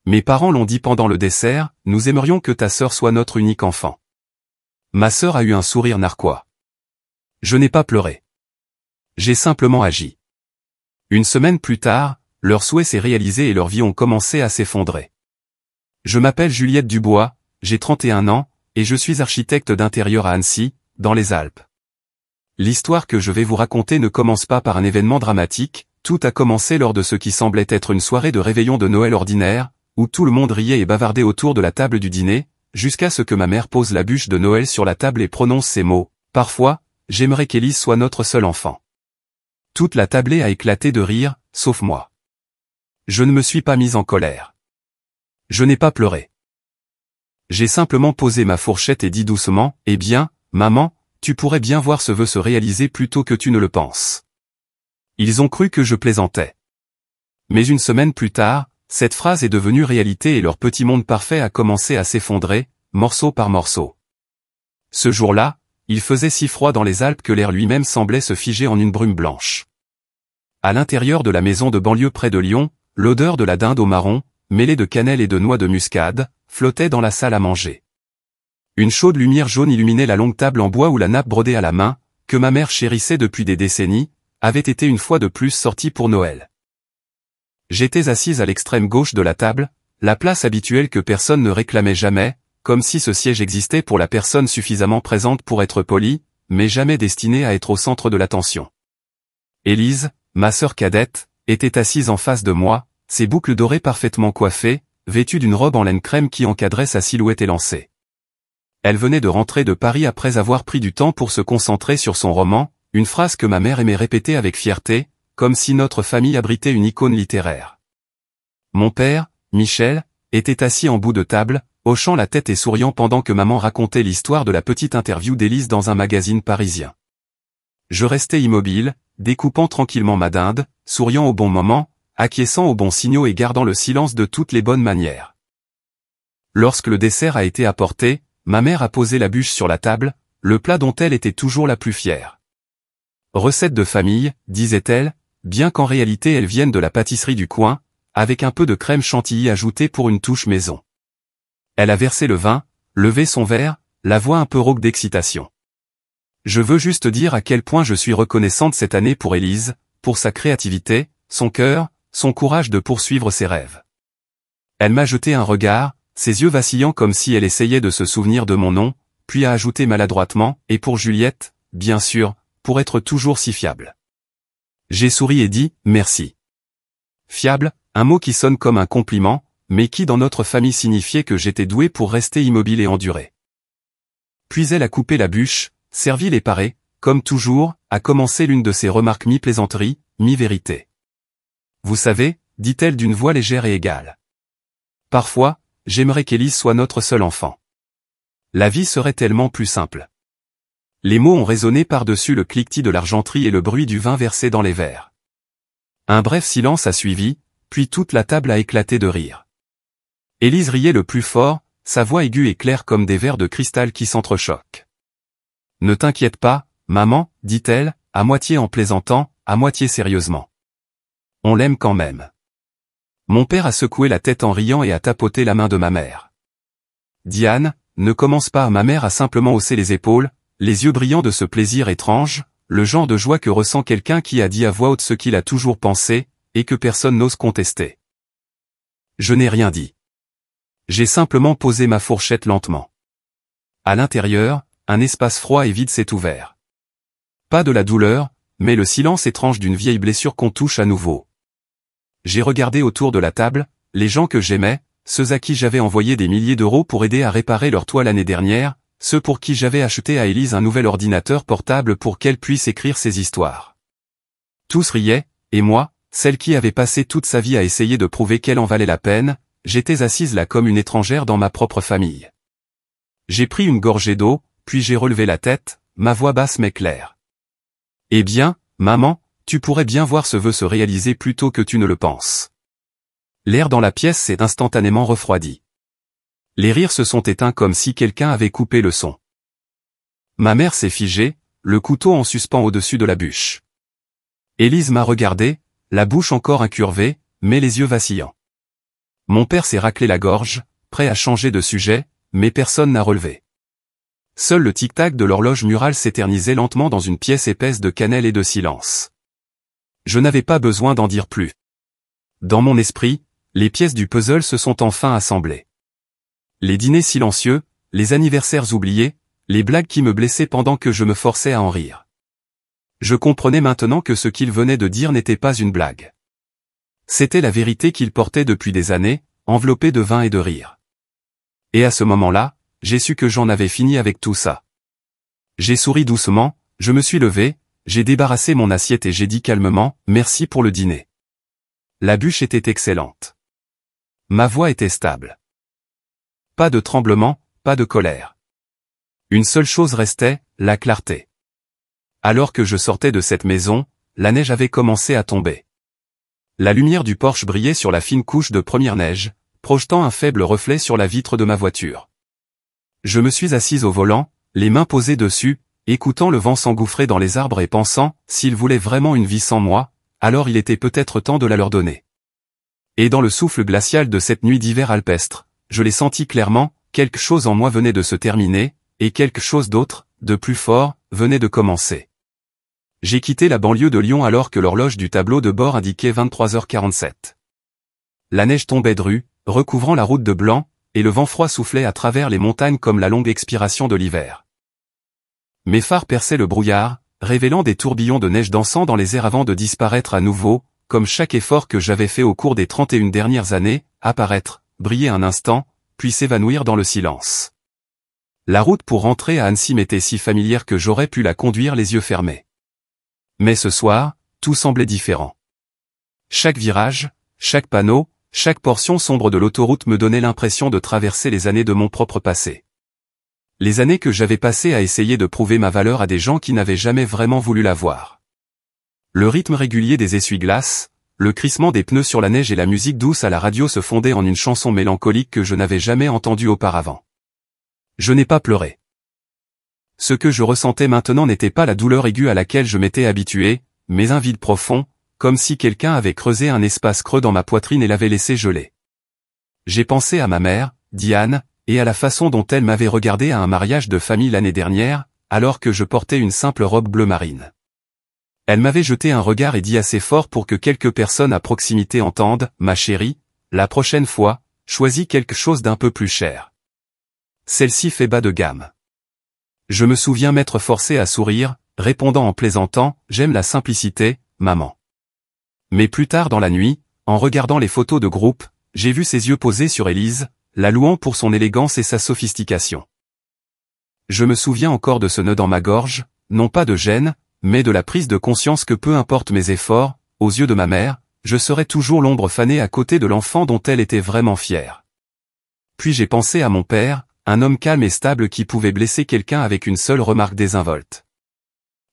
Mes parents l'ont dit pendant le dessert, nous aimerions que ta sœur soit notre unique enfant. Ma sœur a eu un sourire narquois. Je n'ai pas pleuré. J'ai simplement agi. Une semaine plus tard, leur souhait s'est réalisé et leurs vies ont commencé à s'effondrer. Je m'appelle Juliette Dubois, j'ai 31 ans, et je suis architecte d'intérieur à Annecy, dans les Alpes. L'histoire que je vais vous raconter ne commence pas par un événement dramatique, tout a commencé lors de ce qui semblait être une soirée de réveillon de Noël ordinaire, où tout le monde riait et bavardait autour de la table du dîner, jusqu'à ce que ma mère pose la bûche de Noël sur la table et prononce ces mots. Parfois, j'aimerais qu'Élise soit notre seul enfant. Toute la tablée a éclaté de rire, sauf moi. Je ne me suis pas mise en colère. Je n'ai pas pleuré. J'ai simplement posé ma fourchette et dit doucement, « Eh bien, maman, tu pourrais bien voir ce vœu se réaliser plus tôt que tu ne le penses. » Ils ont cru que je plaisantais. Mais une semaine plus tard, cette phrase est devenue réalité et leur petit monde parfait a commencé à s'effondrer, morceau par morceau. Ce jour-là, il faisait si froid dans les Alpes que l'air lui-même semblait se figer en une brume blanche. À l'intérieur de la maison de banlieue près de Lyon, l'odeur de la dinde au marron, mêlée de cannelle et de noix de muscade, flottait dans la salle à manger. Une chaude lumière jaune illuminait la longue table en bois où la nappe brodée à la main, que ma mère chérissait depuis des décennies, avait été une fois de plus sortie pour Noël. J'étais assise à l'extrême gauche de la table, la place habituelle que personne ne réclamait jamais, comme si ce siège existait pour la personne suffisamment présente pour être polie, mais jamais destinée à être au centre de l'attention. Élise, ma sœur cadette, était assise en face de moi, ses boucles dorées parfaitement coiffées, vêtue d'une robe en laine crème qui encadrait sa silhouette élancée. Elle venait de rentrer de Paris après avoir pris du temps pour se concentrer sur son roman, une phrase que ma mère aimait répéter avec fierté, comme si notre famille abritait une icône littéraire. Mon père, Michel, était assis en bout de table, hochant la tête et souriant pendant que maman racontait l'histoire de la petite interview d'Élise dans un magazine parisien. Je restais immobile, découpant tranquillement ma dinde, souriant au bon moment, acquiesçant aux bons signaux et gardant le silence de toutes les bonnes manières. Lorsque le dessert a été apporté, ma mère a posé la bûche sur la table, le plat dont elle était toujours la plus fière. Recette de famille, disait-elle, bien qu'en réalité elle vienne de la pâtisserie du coin, avec un peu de crème chantilly ajoutée pour une touche maison. Elle a versé le vin, levé son verre, la voix un peu rauque d'excitation. Je veux juste dire à quel point je suis reconnaissante cette année pour Élise, pour sa créativité, son cœur, son courage de poursuivre ses rêves. Elle m'a jeté un regard, ses yeux vacillants comme si elle essayait de se souvenir de mon nom, puis a ajouté maladroitement, et pour Juliette, bien sûr, pour être toujours si fiable. J'ai souri et dit, merci. Fiable, un mot qui sonne comme un compliment, mais qui dans notre famille signifiait que j'étais doué pour rester immobile et endurer. Puis elle a coupé la bûche, servi les parés, comme toujours, a commencé l'une de ses remarques mi-plaisanterie, mi-vérité. Vous savez, dit-elle d'une voix légère et égale. Parfois, j'aimerais qu'Élise soit notre seul enfant. La vie serait tellement plus simple. Les mots ont résonné par-dessus le cliquetis de l'argenterie et le bruit du vin versé dans les verres. Un bref silence a suivi, puis toute la table a éclaté de rire. Élise riait le plus fort, sa voix aiguë et claire comme des verres de cristal qui s'entrechoquent. Ne t'inquiète pas, maman, dit-elle, à moitié en plaisantant, à moitié sérieusement. On l'aime quand même. Mon père a secoué la tête en riant et a tapoté la main de ma mère. Diane, ne commence pas, ma mère a simplement haussé les épaules, les yeux brillants de ce plaisir étrange, le genre de joie que ressent quelqu'un qui a dit à voix haute ce qu'il a toujours pensé, et que personne n'ose contester. Je n'ai rien dit. J'ai simplement posé ma fourchette lentement. À l'intérieur, un espace froid et vide s'est ouvert. Pas de la douleur, mais le silence étrange d'une vieille blessure qu'on touche à nouveau. J'ai regardé autour de la table, les gens que j'aimais, ceux à qui j'avais envoyé des milliers d'euros pour aider à réparer leur toit l'année dernière, ceux pour qui j'avais acheté à Élise un nouvel ordinateur portable pour qu'elle puisse écrire ses histoires. Tous riaient, et moi, celle qui avait passé toute sa vie à essayer de prouver qu'elle en valait la peine, j'étais assise là comme une étrangère dans ma propre famille. J'ai pris une gorgée d'eau, puis j'ai relevé la tête, ma voix basse mais claire. Eh bien, maman, tu pourrais bien voir ce vœu se réaliser plus tôt que tu ne le penses. L'air dans la pièce s'est instantanément refroidi. Les rires se sont éteints comme si quelqu'un avait coupé le son. Ma mère s'est figée, le couteau en suspens au-dessus de la bûche. Élise m'a regardé, la bouche encore incurvée, mais les yeux vacillants. Mon père s'est raclé la gorge, prêt à changer de sujet, mais personne n'a relevé. Seul le tic-tac de l'horloge murale s'éternisait lentement dans une pièce épaisse de cannelle et de silence. Je n'avais pas besoin d'en dire plus. Dans mon esprit, les pièces du puzzle se sont enfin assemblées. Les dîners silencieux, les anniversaires oubliés, les blagues qui me blessaient pendant que je me forçais à en rire. Je comprenais maintenant que ce qu'il venait de dire n'était pas une blague. C'était la vérité qu'il portait depuis des années, enveloppée de vin et de rire. Et à ce moment-là, j'ai su que j'en avais fini avec tout ça. J'ai souri doucement, je me suis levé, j'ai débarrassé mon assiette et j'ai dit calmement « Merci pour le dîner ». La bûche était excellente. Ma voix était stable. Pas de tremblement, pas de colère. Une seule chose restait, la clarté. Alors que je sortais de cette maison, la neige avait commencé à tomber. La lumière du porche brillait sur la fine couche de première neige, projetant un faible reflet sur la vitre de ma voiture. Je me suis assise au volant, les mains posées dessus, écoutant le vent s'engouffrer dans les arbres et pensant, s'ils voulaient vraiment une vie sans moi, alors il était peut-être temps de la leur donner. Et dans le souffle glacial de cette nuit d'hiver alpestre, je l'ai senti clairement, quelque chose en moi venait de se terminer, et quelque chose d'autre, de plus fort, venait de commencer. J'ai quitté la banlieue de Lyon alors que l'horloge du tableau de bord indiquait 23h47. La neige tombait drue, recouvrant la route de blanc, et le vent froid soufflait à travers les montagnes comme la longue expiration de l'hiver. Mes phares perçaient le brouillard, révélant des tourbillons de neige dansant dans les airs avant de disparaître à nouveau, comme chaque effort que j'avais fait au cours des 31 dernières années, apparaître, briller un instant, puis s'évanouir dans le silence. La route pour rentrer à Annecy m'était si familière que j'aurais pu la conduire les yeux fermés. Mais ce soir, tout semblait différent. Chaque virage, chaque panneau, chaque portion sombre de l'autoroute me donnait l'impression de traverser les années de mon propre passé. Les années que j'avais passées à essayer de prouver ma valeur à des gens qui n'avaient jamais vraiment voulu la voir. Le rythme régulier des essuie-glaces, le crissement des pneus sur la neige et la musique douce à la radio se fondaient en une chanson mélancolique que je n'avais jamais entendue auparavant. Je n'ai pas pleuré. Ce que je ressentais maintenant n'était pas la douleur aiguë à laquelle je m'étais habitué, mais un vide profond, comme si quelqu'un avait creusé un espace creux dans ma poitrine et l'avait laissé geler. J'ai pensé à ma mère, Diane, et à la façon dont elle m'avait regardé à un mariage de famille l'année dernière, alors que je portais une simple robe bleu marine. Elle m'avait jeté un regard et dit assez fort pour que quelques personnes à proximité entendent, « Ma chérie, la prochaine fois, choisis quelque chose d'un peu plus cher. Celle-ci fait bas de gamme. » Je me souviens m'être forcé à sourire, répondant en plaisantant, « J'aime la simplicité, maman. » Mais plus tard dans la nuit, en regardant les photos de groupe, j'ai vu ses yeux posés sur Élise, la louant pour son élégance et sa sophistication. Je me souviens encore de ce nœud dans ma gorge, non pas de gêne, mais de la prise de conscience que peu importe mes efforts, aux yeux de ma mère, je serai toujours l'ombre fanée à côté de l'enfant dont elle était vraiment fière. Puis j'ai pensé à mon père, un homme calme et stable qui pouvait blesser quelqu'un avec une seule remarque désinvolte.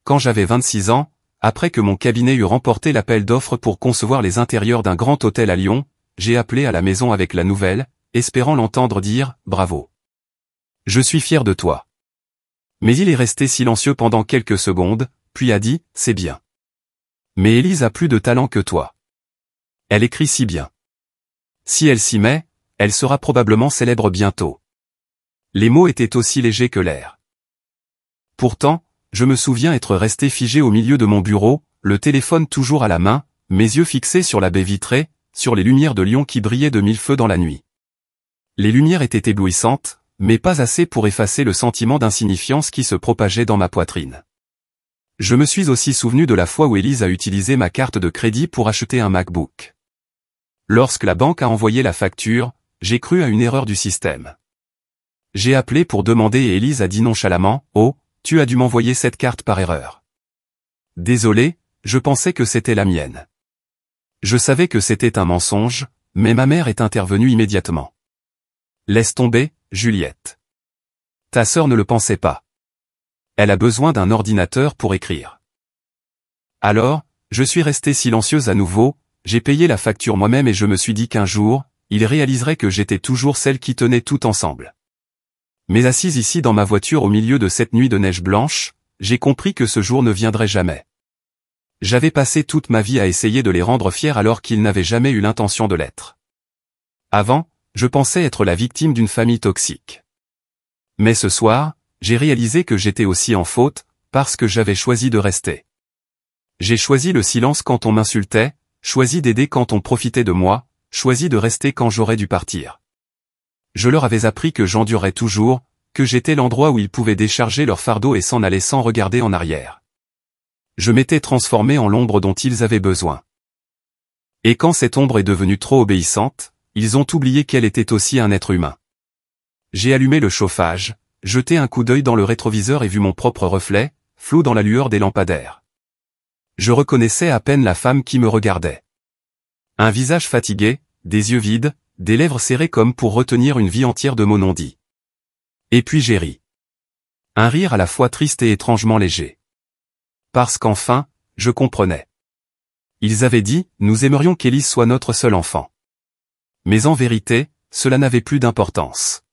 Quand j'avais 26 ans, après que mon cabinet eut remporté l'appel d'offres pour concevoir les intérieurs d'un grand hôtel à Lyon, j'ai appelé à la maison avec la nouvelle, espérant l'entendre dire « Bravo. Je suis fier de toi. » Mais il est resté silencieux pendant quelques secondes, puis a dit « C'est bien. Mais Élise a plus de talent que toi. Elle écrit si bien. Si elle s'y met, elle sera probablement célèbre bientôt. » Les mots étaient aussi légers que l'air. Pourtant, je me souviens être resté figé au milieu de mon bureau, le téléphone toujours à la main, mes yeux fixés sur la baie vitrée, sur les lumières de Lyon qui brillaient de mille feux dans la nuit. Les lumières étaient éblouissantes, mais pas assez pour effacer le sentiment d'insignifiance qui se propageait dans ma poitrine. Je me suis aussi souvenu de la fois où Élise a utilisé ma carte de crédit pour acheter un MacBook. Lorsque la banque a envoyé la facture, j'ai cru à une erreur du système. J'ai appelé pour demander et Élise a dit nonchalamment « Oh, tu as dû m'envoyer cette carte par erreur. » Désolé, je pensais que c'était la mienne. Je savais que c'était un mensonge, mais ma mère est intervenue immédiatement. « Laisse tomber, Juliette. Ta sœur ne le pensait pas. Elle a besoin d'un ordinateur pour écrire. » Alors, je suis resté silencieuse à nouveau, j'ai payé la facture moi-même et je me suis dit qu'un jour, il réaliserait que j'étais toujours celle qui tenait tout ensemble. Mais assise ici dans ma voiture au milieu de cette nuit de neige blanche, j'ai compris que ce jour ne viendrait jamais. J'avais passé toute ma vie à essayer de les rendre fiers alors qu'ils n'avaient jamais eu l'intention de l'être. Avant, je pensais être la victime d'une famille toxique. Mais ce soir, j'ai réalisé que j'étais aussi en faute, parce que j'avais choisi de rester. J'ai choisi le silence quand on m'insultait, choisi d'aider quand on profitait de moi, choisi de rester quand j'aurais dû partir. Je leur avais appris que j'endurerais toujours, que j'étais l'endroit où ils pouvaient décharger leur fardeau et s'en aller sans regarder en arrière. Je m'étais transformé en l'ombre dont ils avaient besoin. Et quand cette ombre est devenue trop obéissante, ils ont oublié qu'elle était aussi un être humain. J'ai allumé le chauffage, jeté un coup d'œil dans le rétroviseur et vu mon propre reflet, flou dans la lueur des lampadaires. Je reconnaissais à peine la femme qui me regardait. Un visage fatigué, des yeux vides, des lèvres serrées comme pour retenir une vie entière de mots non dits. Et puis j'ai ri. Un rire à la fois triste et étrangement léger. Parce qu'enfin, je comprenais. Ils avaient dit, nous aimerions qu'Élise soit notre seul enfant. Mais en vérité, cela n'avait plus d'importance.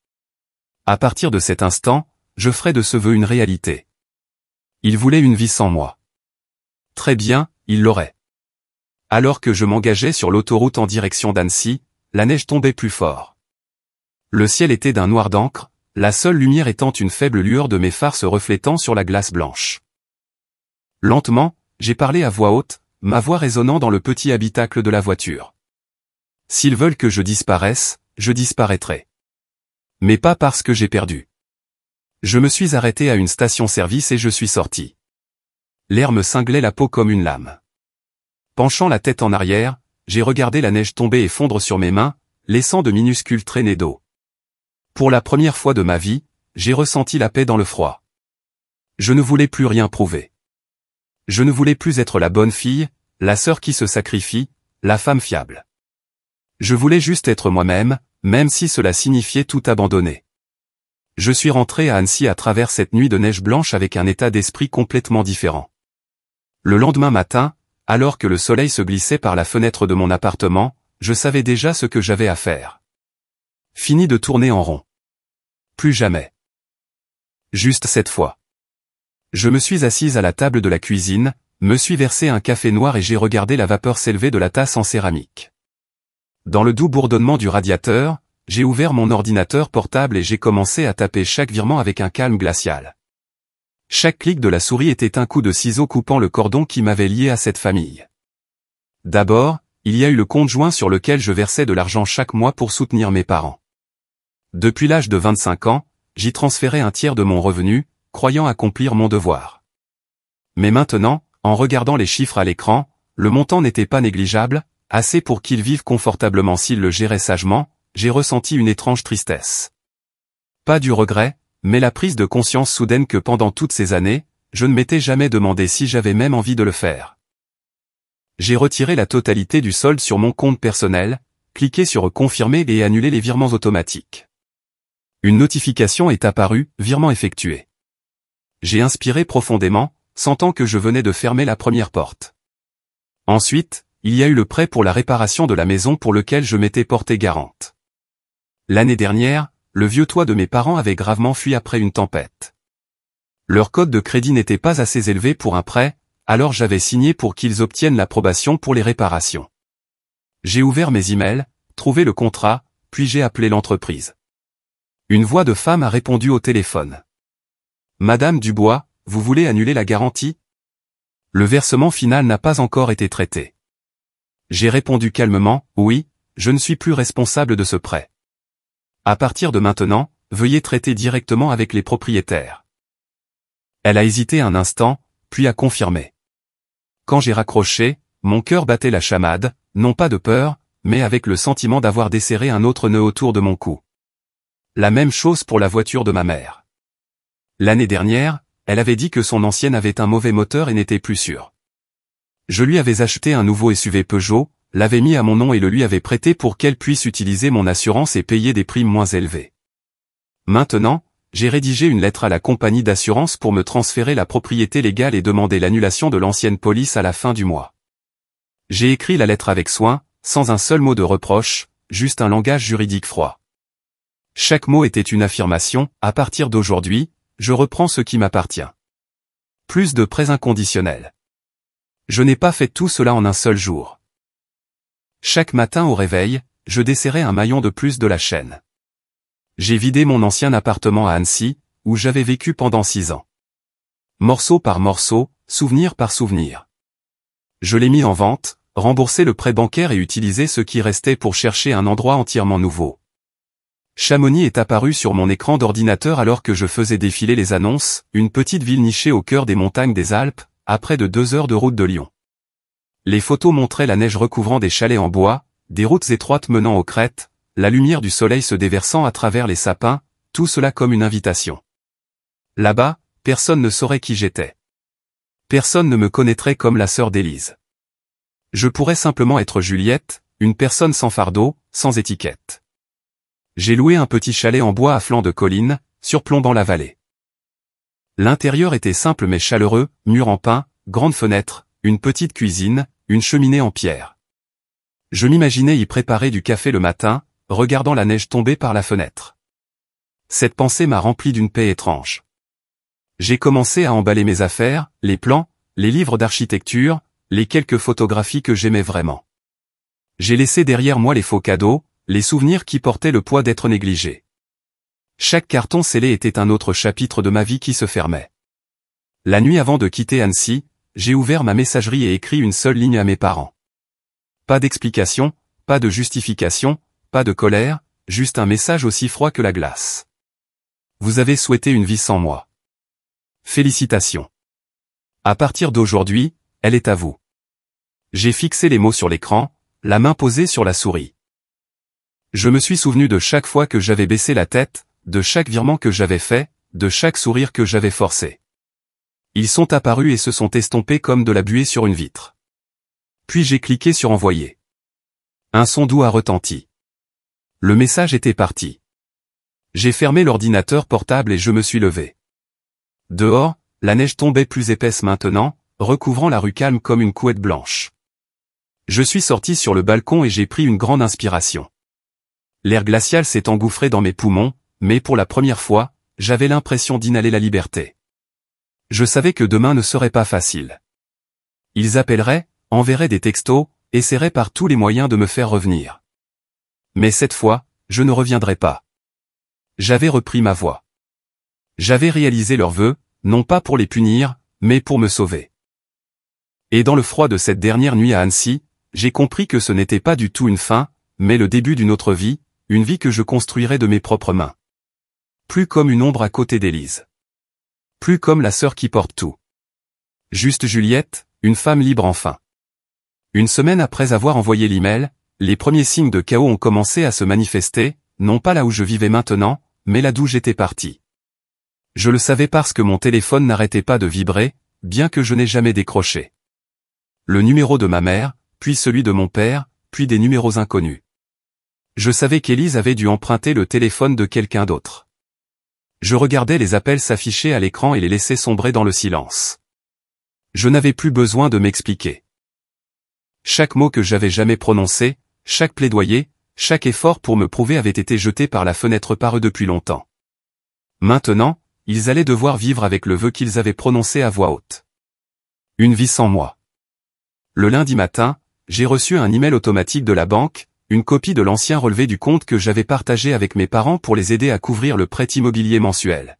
À partir de cet instant, je ferai de ce vœu une réalité. Ils voulaient une vie sans moi. Très bien, ils l'auraient. Alors que je m'engageais sur l'autoroute en direction d'Annecy, la neige tombait plus fort. Le ciel était d'un noir d'encre, la seule lumière étant une faible lueur de mes phares se reflétant sur la glace blanche. Lentement, j'ai parlé à voix haute, ma voix résonnant dans le petit habitacle de la voiture. S'ils veulent que je disparaisse, je disparaîtrai. Mais pas parce que j'ai perdu. Je me suis arrêté à une station-service et je suis sorti. L'air me cinglait la peau comme une lame. Penchant la tête en arrière, j'ai regardé la neige tomber et fondre sur mes mains, laissant de minuscules traînées d'eau. Pour la première fois de ma vie, j'ai ressenti la paix dans le froid. Je ne voulais plus rien prouver. Je ne voulais plus être la bonne fille, la sœur qui se sacrifie, la femme fiable. Je voulais juste être moi-même, même si cela signifiait tout abandonner. Je suis rentré à Annecy à travers cette nuit de neige blanche avec un état d'esprit complètement différent. Le lendemain matin, alors que le soleil se glissait par la fenêtre de mon appartement, je savais déjà ce que j'avais à faire. Fini de tourner en rond. Plus jamais. Juste cette fois. Je me suis assise à la table de la cuisine, me suis versé un café noir et j'ai regardé la vapeur s'élever de la tasse en céramique. Dans le doux bourdonnement du radiateur, j'ai ouvert mon ordinateur portable et j'ai commencé à taper chaque virement avec un calme glacial. Chaque clic de la souris était un coup de ciseau coupant le cordon qui m'avait lié à cette famille. D'abord, il y a eu le compte joint sur lequel je versais de l'argent chaque mois pour soutenir mes parents. Depuis l'âge de 25 ans, j'y transférais un tiers de mon revenu, croyant accomplir mon devoir. Mais maintenant, en regardant les chiffres à l'écran, le montant n'était pas négligeable, assez pour qu'ils vivent confortablement s'ils le géraient sagement, j'ai ressenti une étrange tristesse. Pas du regret, mais la prise de conscience soudaine que pendant toutes ces années, je ne m'étais jamais demandé si j'avais même envie de le faire. J'ai retiré la totalité du solde sur mon compte personnel, cliqué sur « Confirmer » et annulé les virements automatiques. Une notification est apparue, virement effectué. J'ai inspiré profondément, sentant que je venais de fermer la première porte. Ensuite, il y a eu le prêt pour la réparation de la maison pour lequel je m'étais porté garante. L'année dernière, le vieux toit de mes parents avait gravement fui après une tempête. Leur code de crédit n'était pas assez élevé pour un prêt, alors j'avais signé pour qu'ils obtiennent l'approbation pour les réparations. J'ai ouvert mes emails, trouvé le contrat, puis j'ai appelé l'entreprise. Une voix de femme a répondu au téléphone. « Madame Dubois, vous voulez annuler la garantie ? Le versement final n'a pas encore été traité. » J'ai répondu calmement, « Oui, je ne suis plus responsable de ce prêt. À partir de maintenant, veuillez traiter directement avec les propriétaires. » Elle a hésité un instant, puis a confirmé. Quand j'ai raccroché, mon cœur battait la chamade, non pas de peur, mais avec le sentiment d'avoir desserré un autre nœud autour de mon cou. La même chose pour la voiture de ma mère. L'année dernière, elle avait dit que son ancienne avait un mauvais moteur et n'était plus sûre. Je lui avais acheté un nouveau SUV Peugeot, l'avais mis à mon nom et le lui avais prêté pour qu'elle puisse utiliser mon assurance et payer des primes moins élevées. Maintenant, j'ai rédigé une lettre à la compagnie d'assurance pour me transférer la propriété légale et demander l'annulation de l'ancienne police à la fin du mois. J'ai écrit la lettre avec soin, sans un seul mot de reproche, juste un langage juridique froid. Chaque mot était une affirmation, à partir d'aujourd'hui, je reprends ce qui m'appartient. Plus de prêts inconditionnels. Je n'ai pas fait tout cela en un seul jour. Chaque matin au réveil, je desserrais un maillon de plus de la chaîne. J'ai vidé mon ancien appartement à Annecy, où j'avais vécu pendant 6 ans. Morceau par morceau, souvenir par souvenir. Je l'ai mis en vente, remboursé le prêt bancaire et utilisé ce qui restait pour chercher un endroit entièrement nouveau. Chamonix est apparu sur mon écran d'ordinateur alors que je faisais défiler les annonces, une petite ville nichée au cœur des montagnes des Alpes, à près de 2 heures de route de Lyon. Les photos montraient la neige recouvrant des chalets en bois, des routes étroites menant aux crêtes, la lumière du soleil se déversant à travers les sapins, tout cela comme une invitation. Là-bas, personne ne saurait qui j'étais. Personne ne me connaîtrait comme la sœur d'Élise. Je pourrais simplement être Juliette, une personne sans fardeau, sans étiquette. J'ai loué un petit chalet en bois à flanc de colline, surplombant la vallée. L'intérieur était simple mais chaleureux, mur en pin, grande fenêtre, une petite cuisine, une cheminée en pierre. Je m'imaginais y préparer du café le matin, regardant la neige tomber par la fenêtre. Cette pensée m'a rempli d'une paix étrange. J'ai commencé à emballer mes affaires, les plans, les livres d'architecture, les quelques photographies que j'aimais vraiment. J'ai laissé derrière moi les faux cadeaux, les souvenirs qui portaient le poids d'être négligés. Chaque carton scellé était un autre chapitre de ma vie qui se fermait. La nuit avant de quitter Annecy, j'ai ouvert ma messagerie et écrit une seule ligne à mes parents. Pas d'explication, pas de justification, pas de colère, juste un message aussi froid que la glace. Vous avez souhaité une vie sans moi. Félicitations. À partir d'aujourd'hui, elle est à vous. J'ai fixé les mots sur l'écran, la main posée sur la souris. Je me suis souvenu de chaque fois que j'avais baissé la tête, de chaque virement que j'avais fait, de chaque sourire que j'avais forcé. Ils sont apparus et se sont estompés comme de la buée sur une vitre. Puis j'ai cliqué sur envoyer. Un son doux a retenti. Le message était parti. J'ai fermé l'ordinateur portable et je me suis levé. Dehors, la neige tombait plus épaisse maintenant, recouvrant la rue calme comme une couette blanche. Je suis sorti sur le balcon et j'ai pris une grande inspiration. L'air glacial s'est engouffré dans mes poumons, mais pour la première fois, j'avais l'impression d'inhaler la liberté. Je savais que demain ne serait pas facile. Ils appelleraient, enverraient des textos, essaieraient par tous les moyens de me faire revenir. Mais cette fois, je ne reviendrai pas. J'avais repris ma voie. J'avais réalisé leurs vœux, non pas pour les punir, mais pour me sauver. Et dans le froid de cette dernière nuit à Annecy, j'ai compris que ce n'était pas du tout une fin, mais le début d'une autre vie, une vie que je construirais de mes propres mains. Plus comme une ombre à côté d'Élise. Plus comme la sœur qui porte tout. Juste Juliette, une femme libre enfin. Une semaine après avoir envoyé l'email, les premiers signes de chaos ont commencé à se manifester, non pas là où je vivais maintenant, mais là d'où j'étais parti. Je le savais parce que mon téléphone n'arrêtait pas de vibrer, bien que je n'ai jamais décroché. Le numéro de ma mère, puis celui de mon père, puis des numéros inconnus. Je savais qu'Élise avait dû emprunter le téléphone de quelqu'un d'autre. Je regardais les appels s'afficher à l'écran et les laisser sombrer dans le silence. Je n'avais plus besoin de m'expliquer. Chaque mot que j'avais jamais prononcé, chaque plaidoyer, chaque effort pour me prouver avait été jeté par la fenêtre par eux depuis longtemps. Maintenant, ils allaient devoir vivre avec le vœu qu'ils avaient prononcé à voix haute. Une vie sans moi. Le lundi matin, j'ai reçu un email automatique de la banque, une copie de l'ancien relevé du compte que j'avais partagé avec mes parents pour les aider à couvrir le prêt immobilier mensuel.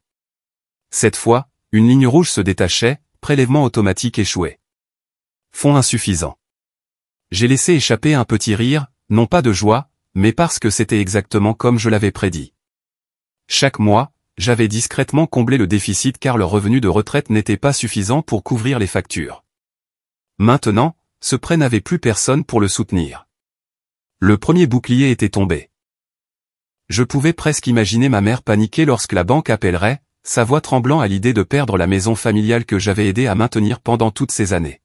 Cette fois, une ligne rouge se détachait, prélèvement automatique échoué. Fonds insuffisant. J'ai laissé échapper un petit rire, non pas de joie, mais parce que c'était exactement comme je l'avais prédit. Chaque mois, j'avais discrètement comblé le déficit car le revenu de retraite n'était pas suffisant pour couvrir les factures. Maintenant, ce prêt n'avait plus personne pour le soutenir. Le premier bouclier était tombé. Je pouvais presque imaginer ma mère paniquer lorsque la banque appellerait, sa voix tremblant à l'idée de perdre la maison familiale que j'avais aidé à maintenir pendant toutes ces années.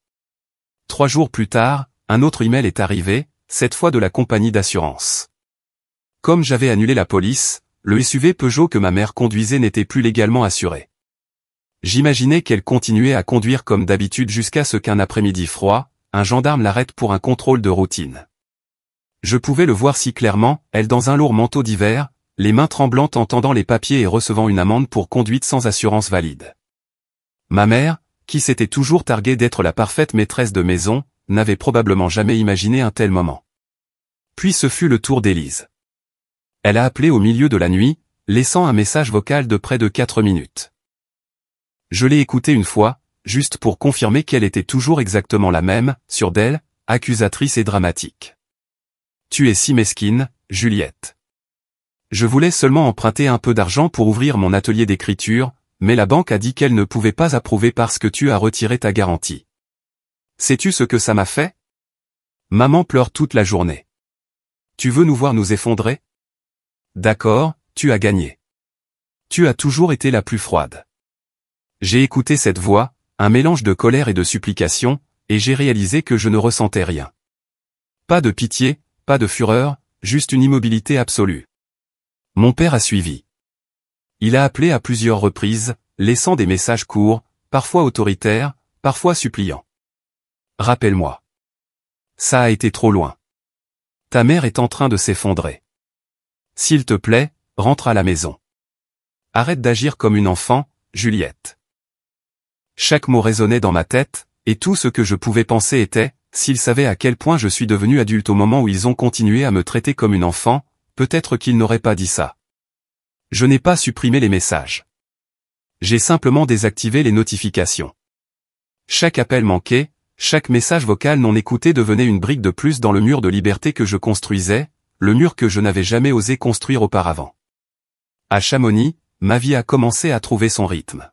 3 jours plus tard, un autre email est arrivé, cette fois de la compagnie d'assurance. Comme j'avais annulé la police, le SUV Peugeot que ma mère conduisait n'était plus légalement assuré. J'imaginais qu'elle continuait à conduire comme d'habitude jusqu'à ce qu'un après-midi froid, un gendarme l'arrête pour un contrôle de routine. Je pouvais le voir si clairement, elle dans un lourd manteau d'hiver, les mains tremblantes en tendant les papiers et recevant une amende pour conduite sans assurance valide. Ma mère, qui s'était toujours targuée d'être la parfaite maîtresse de maison, n'avait probablement jamais imaginé un tel moment. Puis ce fut le tour d'Élise. Elle a appelé au milieu de la nuit, laissant un message vocal de près de 4 minutes. Je l'ai écouté une fois, juste pour confirmer qu'elle était toujours exactement la même, sûre d'elle, accusatrice et dramatique. Tu es si mesquine, Juliette. Je voulais seulement emprunter un peu d'argent pour ouvrir mon atelier d'écriture, mais la banque a dit qu'elle ne pouvait pas approuver parce que tu as retiré ta garantie. Sais-tu ce que ça m'a fait? Maman pleure toute la journée. Tu veux nous voir nous effondrer? D'accord, tu as gagné. Tu as toujours été la plus froide. J'ai écouté cette voix, un mélange de colère et de supplication, et j'ai réalisé que je ne ressentais rien. Pas de pitié, pas de fureur, juste une immobilité absolue. Mon père a suivi. Il a appelé à plusieurs reprises, laissant des messages courts, parfois autoritaires, parfois suppliants. Rappelle-moi. Ça a été trop loin. Ta mère est en train de s'effondrer. S'il te plaît, rentre à la maison. Arrête d'agir comme une enfant, Juliette. Chaque mot résonnait dans ma tête, et tout ce que je pouvais penser était, s'ils savaient à quel point je suis devenu adulte au moment où ils ont continué à me traiter comme une enfant, peut-être qu'ils n'auraient pas dit ça. Je n'ai pas supprimé les messages. J'ai simplement désactivé les notifications. Chaque appel manqué, chaque message vocal non écouté devenait une brique de plus dans le mur de liberté que je construisais, le mur que je n'avais jamais osé construire auparavant. À Chamonix, ma vie a commencé à trouver son rythme.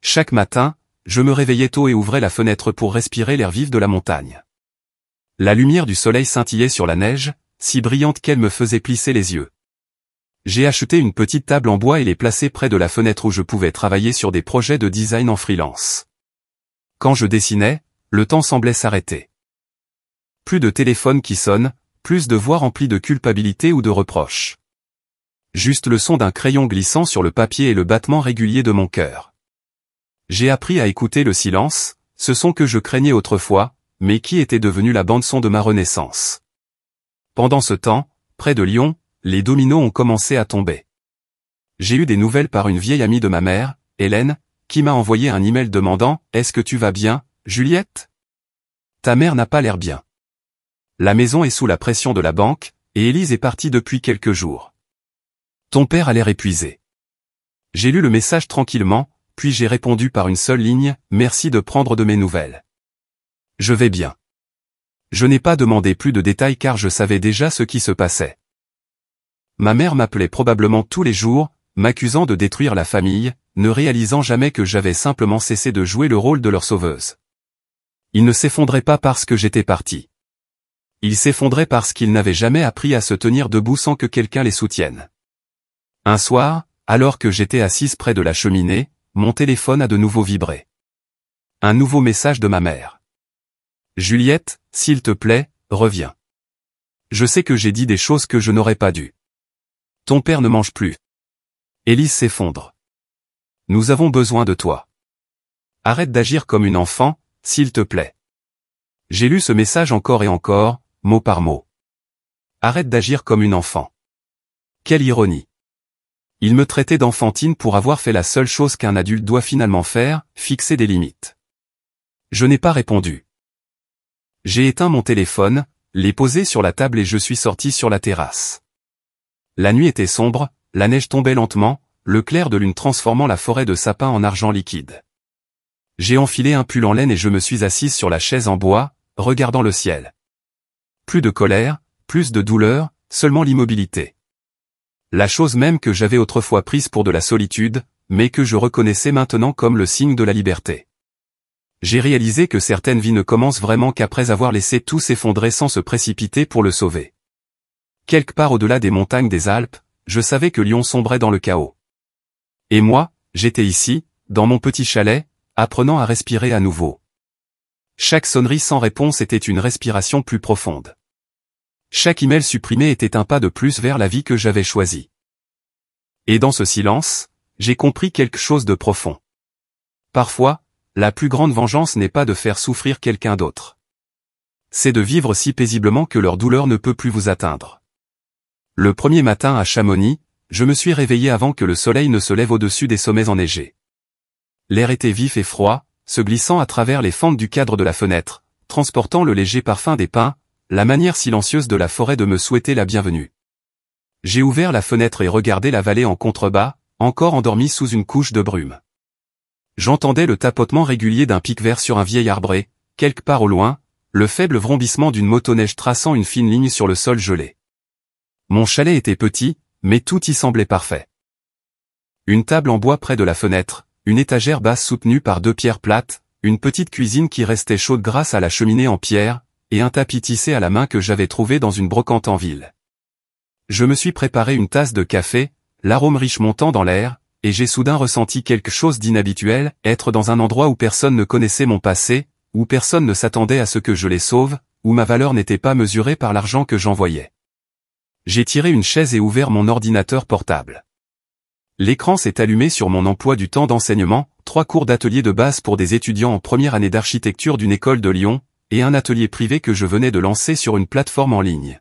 Chaque matin, je me réveillais tôt et ouvrais la fenêtre pour respirer l'air vif de la montagne. La lumière du soleil scintillait sur la neige, si brillante qu'elle me faisait plisser les yeux. J'ai acheté une petite table en bois et l'ai placée près de la fenêtre où je pouvais travailler sur des projets de design en freelance. Quand je dessinais, le temps semblait s'arrêter. Plus de téléphone qui sonne, plus de voix remplies de culpabilité ou de reproches. Juste le son d'un crayon glissant sur le papier et le battement régulier de mon cœur. J'ai appris à écouter le silence, ce son que je craignais autrefois, mais qui était devenu la bande-son de ma renaissance. Pendant ce temps, près de Lyon, les dominos ont commencé à tomber. J'ai eu des nouvelles par une vieille amie de ma mère, Hélène, qui m'a envoyé un email demandant « Est-ce que tu vas bien, Juliette? Ta mère n'a pas l'air bien. La maison est sous la pression de la banque, et Élise est partie depuis quelques jours. Ton père a l'air épuisé. » J'ai lu le message tranquillement, puis j'ai répondu par une seule ligne « Merci de prendre de mes nouvelles. Je vais bien. » Je n'ai pas demandé plus de détails car je savais déjà ce qui se passait. Ma mère m'appelait probablement tous les jours, m'accusant de détruire la famille, ne réalisant jamais que j'avais simplement cessé de jouer le rôle de leur sauveuse. Il ne s'effondrait pas parce que j'étais parti. Il s'effondrait parce qu'ils n'avaient jamais appris à se tenir debout sans que quelqu'un les soutienne. Un soir, alors que j'étais assise près de la cheminée, mon téléphone a de nouveau vibré. Un nouveau message de ma mère. Juliette, s'il te plaît, reviens. Je sais que j'ai dit des choses que je n'aurais pas dû. Ton père ne mange plus. Élise s'effondre. Nous avons besoin de toi. Arrête d'agir comme une enfant, s'il te plaît. J'ai lu ce message encore et encore, mot par mot. Arrête d'agir comme une enfant. Quelle ironie. Il me traitait d'enfantine pour avoir fait la seule chose qu'un adulte doit finalement faire, fixer des limites. Je n'ai pas répondu. J'ai éteint mon téléphone, l'ai posé sur la table et je suis sorti sur la terrasse. La nuit était sombre, la neige tombait lentement, le clair de lune transformant la forêt de sapins en argent liquide. J'ai enfilé un pull en laine et je me suis assise sur la chaise en bois, regardant le ciel. Plus de colère, plus de douleur, seulement l'immobilité. La chose même que j'avais autrefois prise pour de la solitude, mais que je reconnaissais maintenant comme le signe de la liberté. J'ai réalisé que certaines vies ne commencent vraiment qu'après avoir laissé tout s'effondrer sans se précipiter pour le sauver. Quelque part au-delà des montagnes des Alpes, je savais que Lyon sombrait dans le chaos. Et moi, j'étais ici, dans mon petit chalet, apprenant à respirer à nouveau. Chaque sonnerie sans réponse était une respiration plus profonde. Chaque email supprimé était un pas de plus vers la vie que j'avais choisie. Et dans ce silence, j'ai compris quelque chose de profond. Parfois, la plus grande vengeance n'est pas de faire souffrir quelqu'un d'autre. C'est de vivre si paisiblement que leur douleur ne peut plus vous atteindre. Le premier matin à Chamonix, je me suis réveillé avant que le soleil ne se lève au-dessus des sommets enneigés. L'air était vif et froid, se glissant à travers les fentes du cadre de la fenêtre, transportant le léger parfum des pins, la manière silencieuse de la forêt de me souhaiter la bienvenue. J'ai ouvert la fenêtre et regardé la vallée en contrebas, encore endormie sous une couche de brume. J'entendais le tapotement régulier d'un pic vert sur un vieil arbré, quelque part au loin, le faible vrombissement d'une motoneige traçant une fine ligne sur le sol gelé. Mon chalet était petit, mais tout y semblait parfait. Une table en bois près de la fenêtre, une étagère basse soutenue par 2 pierres plates, une petite cuisine qui restait chaude grâce à la cheminée en pierre, et un tapis tissé à la main que j'avais trouvé dans une brocante en ville. Je me suis préparé une tasse de café, l'arôme riche montant dans l'air, et j'ai soudain ressenti quelque chose d'inhabituel, être dans un endroit où personne ne connaissait mon passé, où personne ne s'attendait à ce que je les sauve, où ma valeur n'était pas mesurée par l'argent que j'envoyais. J'ai tiré une chaise et ouvert mon ordinateur portable. L'écran s'est allumé sur mon emploi du temps d'enseignement, 3 cours d'atelier de base pour des étudiants en première année d'architecture d'une école de Lyon, et un atelier privé que je venais de lancer sur une plateforme en ligne.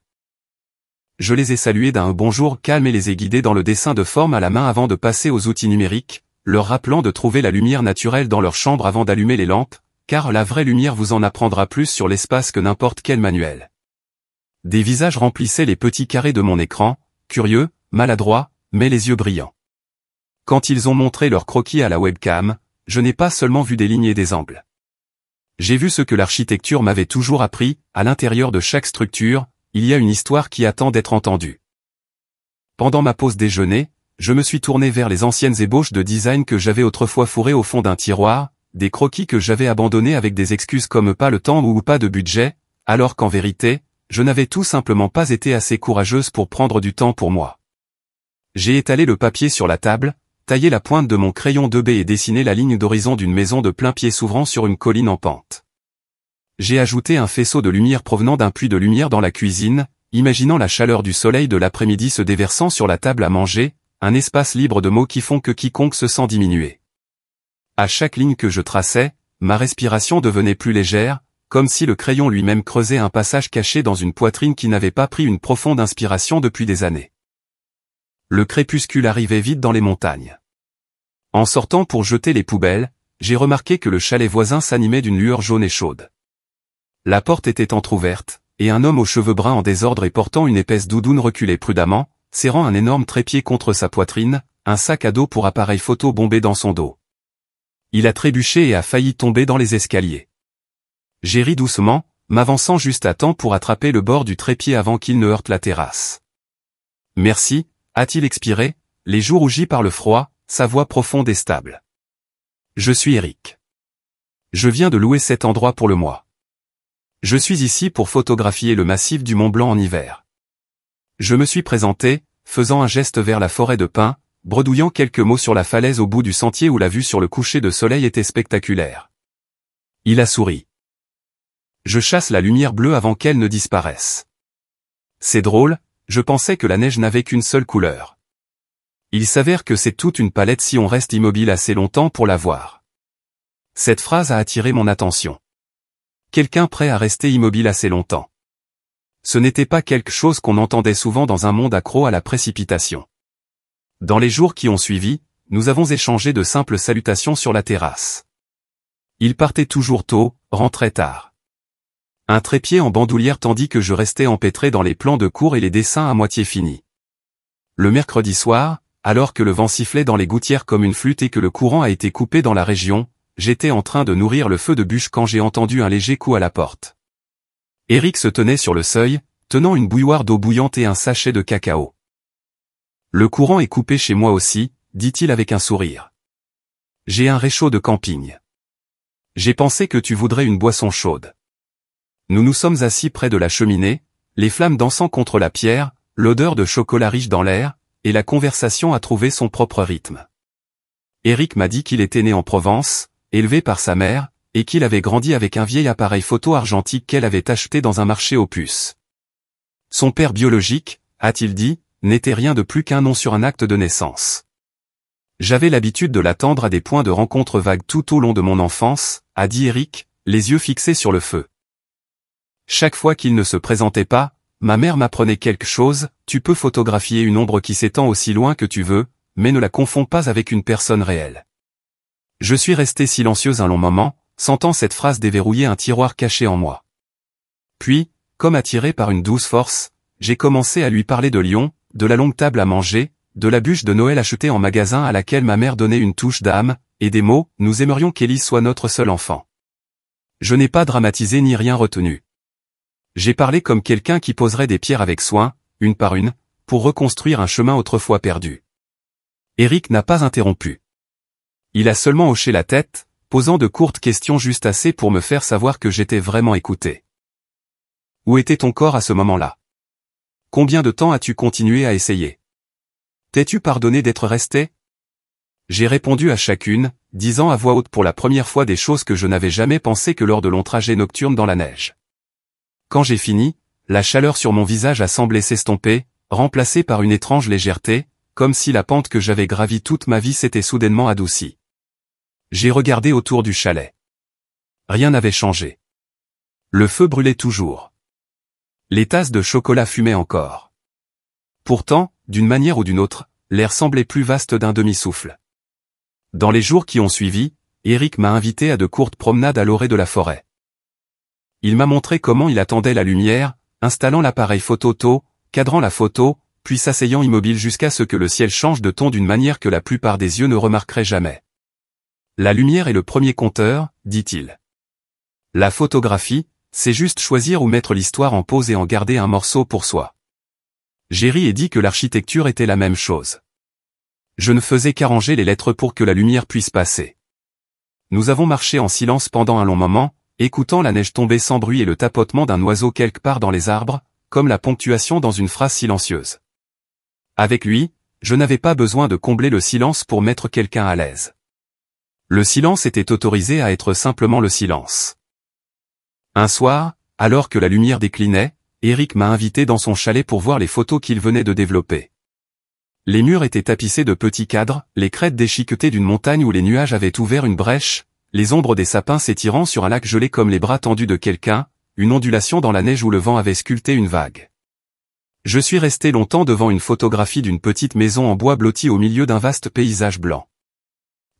Je les ai salués d'un bonjour calme et les ai guidés dans le dessin de forme à la main avant de passer aux outils numériques, leur rappelant de trouver la lumière naturelle dans leur chambre avant d'allumer les lampes, car la vraie lumière vous en apprendra plus sur l'espace que n'importe quel manuel. Des visages remplissaient les petits carrés de mon écran, curieux, maladroits, mais les yeux brillants. Quand ils ont montré leur croquis à la webcam, je n'ai pas seulement vu des lignes et des angles. J'ai vu ce que l'architecture m'avait toujours appris, à l'intérieur de chaque structure, il y a une histoire qui attend d'être entendue. Pendant ma pause déjeuner, je me suis tourné vers les anciennes ébauches de design que j'avais autrefois fourrées au fond d'un tiroir, des croquis que j'avais abandonnés avec des excuses comme pas le temps ou pas de budget, alors qu'en vérité, je n'avais tout simplement pas été assez courageuse pour prendre du temps pour moi. J'ai étalé le papier sur la table, taillé la pointe de mon crayon 2B et dessiné la ligne d'horizon d'une maison de plein pied s'ouvrant sur une colline en pente. J'ai ajouté un faisceau de lumière provenant d'un puits de lumière dans la cuisine, imaginant la chaleur du soleil de l'après-midi se déversant sur la table à manger, un espace libre de mots qui font que quiconque se sent diminué. À chaque ligne que je traçais, ma respiration devenait plus légère, comme si le crayon lui-même creusait un passage caché dans une poitrine qui n'avait pas pris une profonde inspiration depuis des années. Le crépuscule arrivait vite dans les montagnes. En sortant pour jeter les poubelles, j'ai remarqué que le chalet voisin s'animait d'une lueur jaune et chaude. La porte était entr'ouverte, et un homme aux cheveux bruns en désordre et portant une épaisse doudoune reculait prudemment, serrant un énorme trépied contre sa poitrine, un sac à dos pour appareil photo bombé dans son dos. Il a trébuché et a failli tomber dans les escaliers. J'ai ri doucement, m'avançant juste à temps pour attraper le bord du trépied avant qu'il ne heurte la terrasse. Merci, a-t-il expiré, les joues rougies par le froid, sa voix profonde et stable. Je suis Eric. Je viens de louer cet endroit pour le mois. Je suis ici pour photographier le massif du Mont Blanc en hiver. Je me suis présenté, faisant un geste vers la forêt de pins, bredouillant quelques mots sur la falaise au bout du sentier où la vue sur le coucher de soleil était spectaculaire. Il a souri. Je chasse la lumière bleue avant qu'elle ne disparaisse. C'est drôle, je pensais que la neige n'avait qu'une seule couleur. Il s'avère que c'est toute une palette si on reste immobile assez longtemps pour la voir. Cette phrase a attiré mon attention. Quelqu'un prêt à rester immobile assez longtemps. Ce n'était pas quelque chose qu'on entendait souvent dans un monde accro à la précipitation. Dans les jours qui ont suivi, nous avons échangé de simples salutations sur la terrasse. Il partait toujours tôt, rentrait tard. Un trépied en bandoulière tandis que je restais empêtré dans les plans de cours et les dessins à moitié finis. Le mercredi soir, alors que le vent sifflait dans les gouttières comme une flûte et que le courant a été coupé dans la région, j'étais en train de nourrir le feu de bûche quand j'ai entendu un léger coup à la porte. Eric se tenait sur le seuil, tenant une bouilloire d'eau bouillante et un sachet de cacao. Le courant est coupé chez moi aussi, dit-il avec un sourire. J'ai un réchaud de camping. J'ai pensé que tu voudrais une boisson chaude. Nous nous sommes assis près de la cheminée, les flammes dansant contre la pierre, l'odeur de chocolat riche dans l'air, et la conversation a trouvé son propre rythme. Eric m'a dit qu'il était né en Provence, élevé par sa mère, et qu'il avait grandi avec un vieil appareil photo argentique qu'elle avait acheté dans un marché aux puces. Son père biologique, a-t-il dit, n'était rien de plus qu'un nom sur un acte de naissance. J'avais l'habitude de l'attendre à des points de rencontre vagues tout au long de mon enfance, a dit Eric, les yeux fixés sur le feu. Chaque fois qu'il ne se présentait pas, ma mère m'apprenait quelque chose, tu peux photographier une ombre qui s'étend aussi loin que tu veux, mais ne la confonds pas avec une personne réelle. Je suis resté silencieuse un long moment, sentant cette phrase déverrouiller un tiroir caché en moi. Puis, comme attiré par une douce force, j'ai commencé à lui parler de Lyon, de la longue table à manger, de la bûche de Noël achetée en magasin à laquelle ma mère donnait une touche d'âme, et des mots, nous aimerions qu'Élise soit notre seul enfant. Je n'ai pas dramatisé ni rien retenu. J'ai parlé comme quelqu'un qui poserait des pierres avec soin, une par une, pour reconstruire un chemin autrefois perdu. Éric n'a pas interrompu. Il a seulement hoché la tête, posant de courtes questions juste assez pour me faire savoir que j'étais vraiment écouté. Où était ton corps à ce moment-là? Combien de temps as-tu continué à essayer? T'es-tu pardonné d'être resté? J'ai répondu à chacune, disant à voix haute pour la première fois des choses que je n'avais jamais pensé que lors de longs trajets nocturnes dans la neige. Quand j'ai fini, la chaleur sur mon visage a semblé s'estomper, remplacée par une étrange légèreté, comme si la pente que j'avais gravie toute ma vie s'était soudainement adoucie. J'ai regardé autour du chalet. Rien n'avait changé. Le feu brûlait toujours. Les tasses de chocolat fumaient encore. Pourtant, d'une manière ou d'une autre, l'air semblait plus vaste d'un demi-souffle. Dans les jours qui ont suivi, Éric m'a invité à de courtes promenades à l'orée de la forêt. Il m'a montré comment il attendait la lumière, installant l'appareil photo tôt, cadrant la photo, puis s'asseyant immobile jusqu'à ce que le ciel change de ton d'une manière que la plupart des yeux ne remarqueraient jamais. La lumière est le premier compteur, dit-il. La photographie, c'est juste choisir ou mettre l'histoire en pause et en garder un morceau pour soi. J'ai ri et dit que l'architecture était la même chose. Je ne faisais qu'arranger les lettres pour que la lumière puisse passer. Nous avons marché en silence pendant un long moment, écoutant la neige tomber sans bruit et le tapotement d'un oiseau quelque part dans les arbres, comme la ponctuation dans une phrase silencieuse. Avec lui, je n'avais pas besoin de combler le silence pour mettre quelqu'un à l'aise. Le silence était autorisé à être simplement le silence. Un soir, alors que la lumière déclinait, Éric m'a invité dans son chalet pour voir les photos qu'il venait de développer. Les murs étaient tapissés de petits cadres, les crêtes déchiquetées d'une montagne où les nuages avaient ouvert une brèche, les ombres des sapins s'étirant sur un lac gelé comme les bras tendus de quelqu'un, une ondulation dans la neige où le vent avait sculpté une vague. Je suis resté longtemps devant une photographie d'une petite maison en bois blotti au milieu d'un vaste paysage blanc.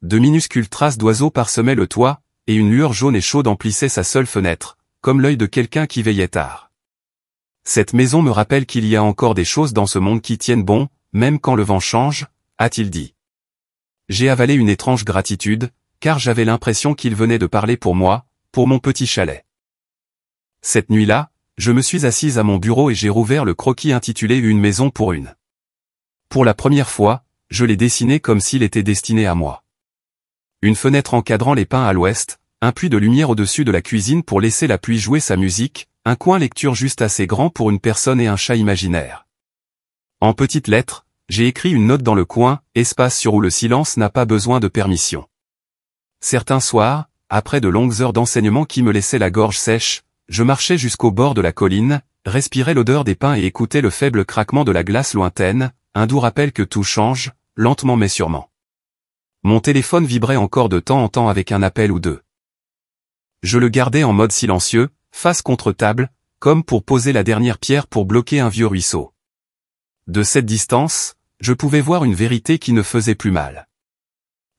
De minuscules traces d'oiseaux parsemaient le toit, et une lueur jaune et chaude emplissait sa seule fenêtre, comme l'œil de quelqu'un qui veillait tard. Cette maison me rappelle qu'il y a encore des choses dans ce monde qui tiennent bon, même quand le vent change, a-t-il dit. J'ai avalé une étrange gratitude, car j'avais l'impression qu'il venait de parler pour moi, pour mon petit chalet. Cette nuit-là, je me suis assise à mon bureau et j'ai rouvert le croquis intitulé Une maison pour une. Pour la première fois, je l'ai dessiné comme s'il était destiné à moi. Une fenêtre encadrant les pins à l'ouest, un puits de lumière au-dessus de la cuisine pour laisser la pluie jouer sa musique, un coin lecture juste assez grand pour une personne et un chat imaginaire. En petites lettres, j'ai écrit une note dans le coin, espace sur où le silence n'a pas besoin de permission. Certains soirs, après de longues heures d'enseignement qui me laissaient la gorge sèche, je marchais jusqu'au bord de la colline, respirais l'odeur des pins et écoutais le faible craquement de la glace lointaine, un doux rappel que tout change, lentement mais sûrement. Mon téléphone vibrait encore de temps en temps avec un appel ou deux. Je le gardais en mode silencieux, face contre table, comme pour poser la dernière pierre pour bloquer un vieux ruisseau. De cette distance, je pouvais voir une vérité qui ne faisait plus mal.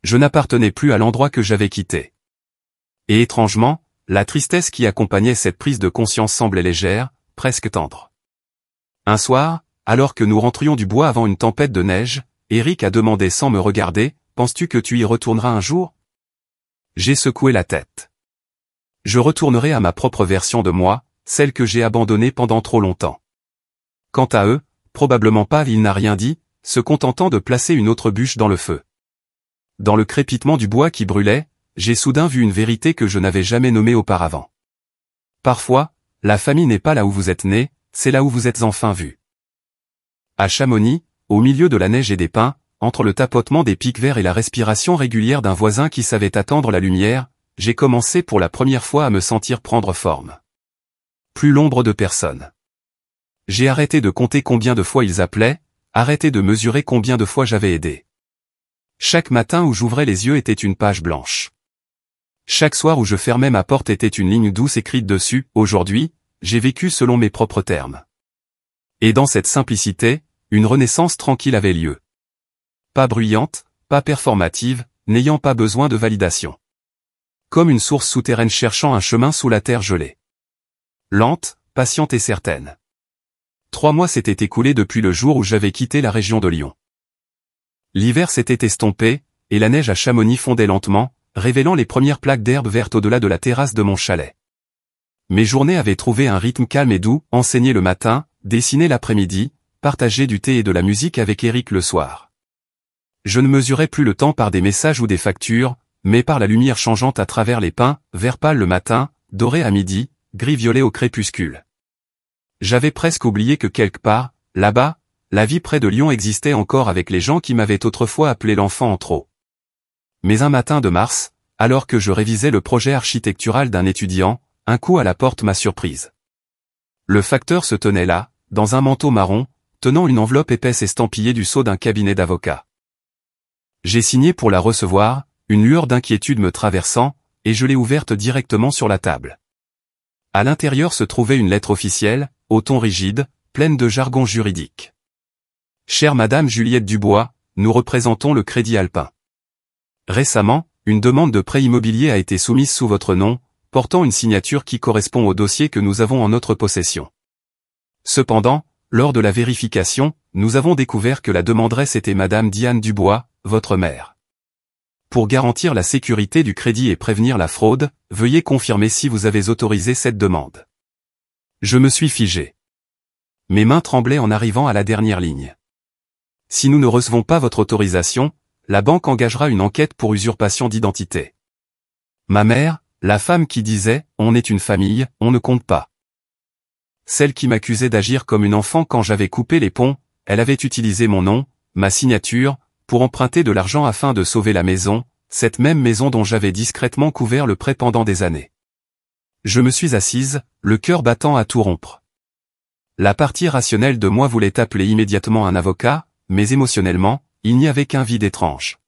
Je n'appartenais plus à l'endroit que j'avais quitté. Et étrangement, la tristesse qui accompagnait cette prise de conscience semblait légère, presque tendre. Un soir, alors que nous rentrions du bois avant une tempête de neige, Éric a demandé sans me regarder, « Penses-tu que tu y retourneras un jour ?» J'ai secoué la tête. Je retournerai à ma propre version de moi, celle que j'ai abandonnée pendant trop longtemps. Quant à eux, probablement pas, il n'a rien dit, se contentant de placer une autre bûche dans le feu. Dans le crépitement du bois qui brûlait, j'ai soudain vu une vérité que je n'avais jamais nommée auparavant. Parfois, la famille n'est pas là où vous êtes né, c'est là où vous êtes enfin vu. À Chamonix, au milieu de la neige et des pins, entre le tapotement des pics verts et la respiration régulière d'un voisin qui savait attendre la lumière, j'ai commencé pour la première fois à me sentir prendre forme. Plus l'ombre de personne. J'ai arrêté de compter combien de fois ils appelaient, arrêté de mesurer combien de fois j'avais aidé. Chaque matin où j'ouvrais les yeux était une page blanche. Chaque soir où je fermais ma porte était une ligne douce écrite dessus, « Aujourd'hui, j'ai vécu selon mes propres termes. » Et dans cette simplicité, une renaissance tranquille avait lieu. Pas bruyante, pas performative, n'ayant pas besoin de validation. Comme une source souterraine cherchant un chemin sous la terre gelée. Lente, patiente et certaine. 3 mois s'étaient écoulés depuis le jour où j'avais quitté la région de Lyon. L'hiver s'était estompé, et la neige à Chamonix fondait lentement, révélant les premières plaques d'herbe verte au-delà de la terrasse de mon chalet. Mes journées avaient trouvé un rythme calme et doux, enseigner le matin, dessiner l'après-midi, partager du thé et de la musique avec Eric le soir. Je ne mesurais plus le temps par des messages ou des factures, mais par la lumière changeante à travers les pins, vert pâle le matin, doré à midi, gris-violet au crépuscule. J'avais presque oublié que quelque part, là-bas, la vie près de Lyon existait encore avec les gens qui m'avaient autrefois appelé l'enfant en trop. Mais un matin de mars, alors que je révisais le projet architectural d'un étudiant, un coup à la porte m'a surprise. Le facteur se tenait là, dans un manteau marron, tenant une enveloppe épaisse estampillée du sceau d'un cabinet d'avocat. J'ai signé pour la recevoir, une lueur d'inquiétude me traversant, et je l'ai ouverte directement sur la table. À l'intérieur se trouvait une lettre officielle, au ton rigide, pleine de jargon juridique. Chère Madame Juliette Dubois, nous représentons le Crédit Alpin. Récemment, une demande de prêt immobilier a été soumise sous votre nom, portant une signature qui correspond au dossier que nous avons en notre possession. Cependant, lors de la vérification, nous avons découvert que la demanderesse était Madame Diane Dubois, votre mère. Pour garantir la sécurité du crédit et prévenir la fraude, veuillez confirmer si vous avez autorisé cette demande. Je me suis figé. Mes mains tremblaient en arrivant à la dernière ligne. Si nous ne recevons pas votre autorisation, la banque engagera une enquête pour usurpation d'identité. Ma mère, la femme qui disait « on est une famille, on ne compte pas ». Celle qui m'accusait d'agir comme une enfant quand j'avais coupé les ponts, elle avait utilisé mon nom, ma signature, pour emprunter de l'argent afin de sauver la maison, cette même maison dont j'avais discrètement couvert le prêt pendant des années. Je me suis assise, le cœur battant à tout rompre. La partie rationnelle de moi voulait appeler immédiatement un avocat, mais émotionnellement, il n'y avait qu'un vide étrange.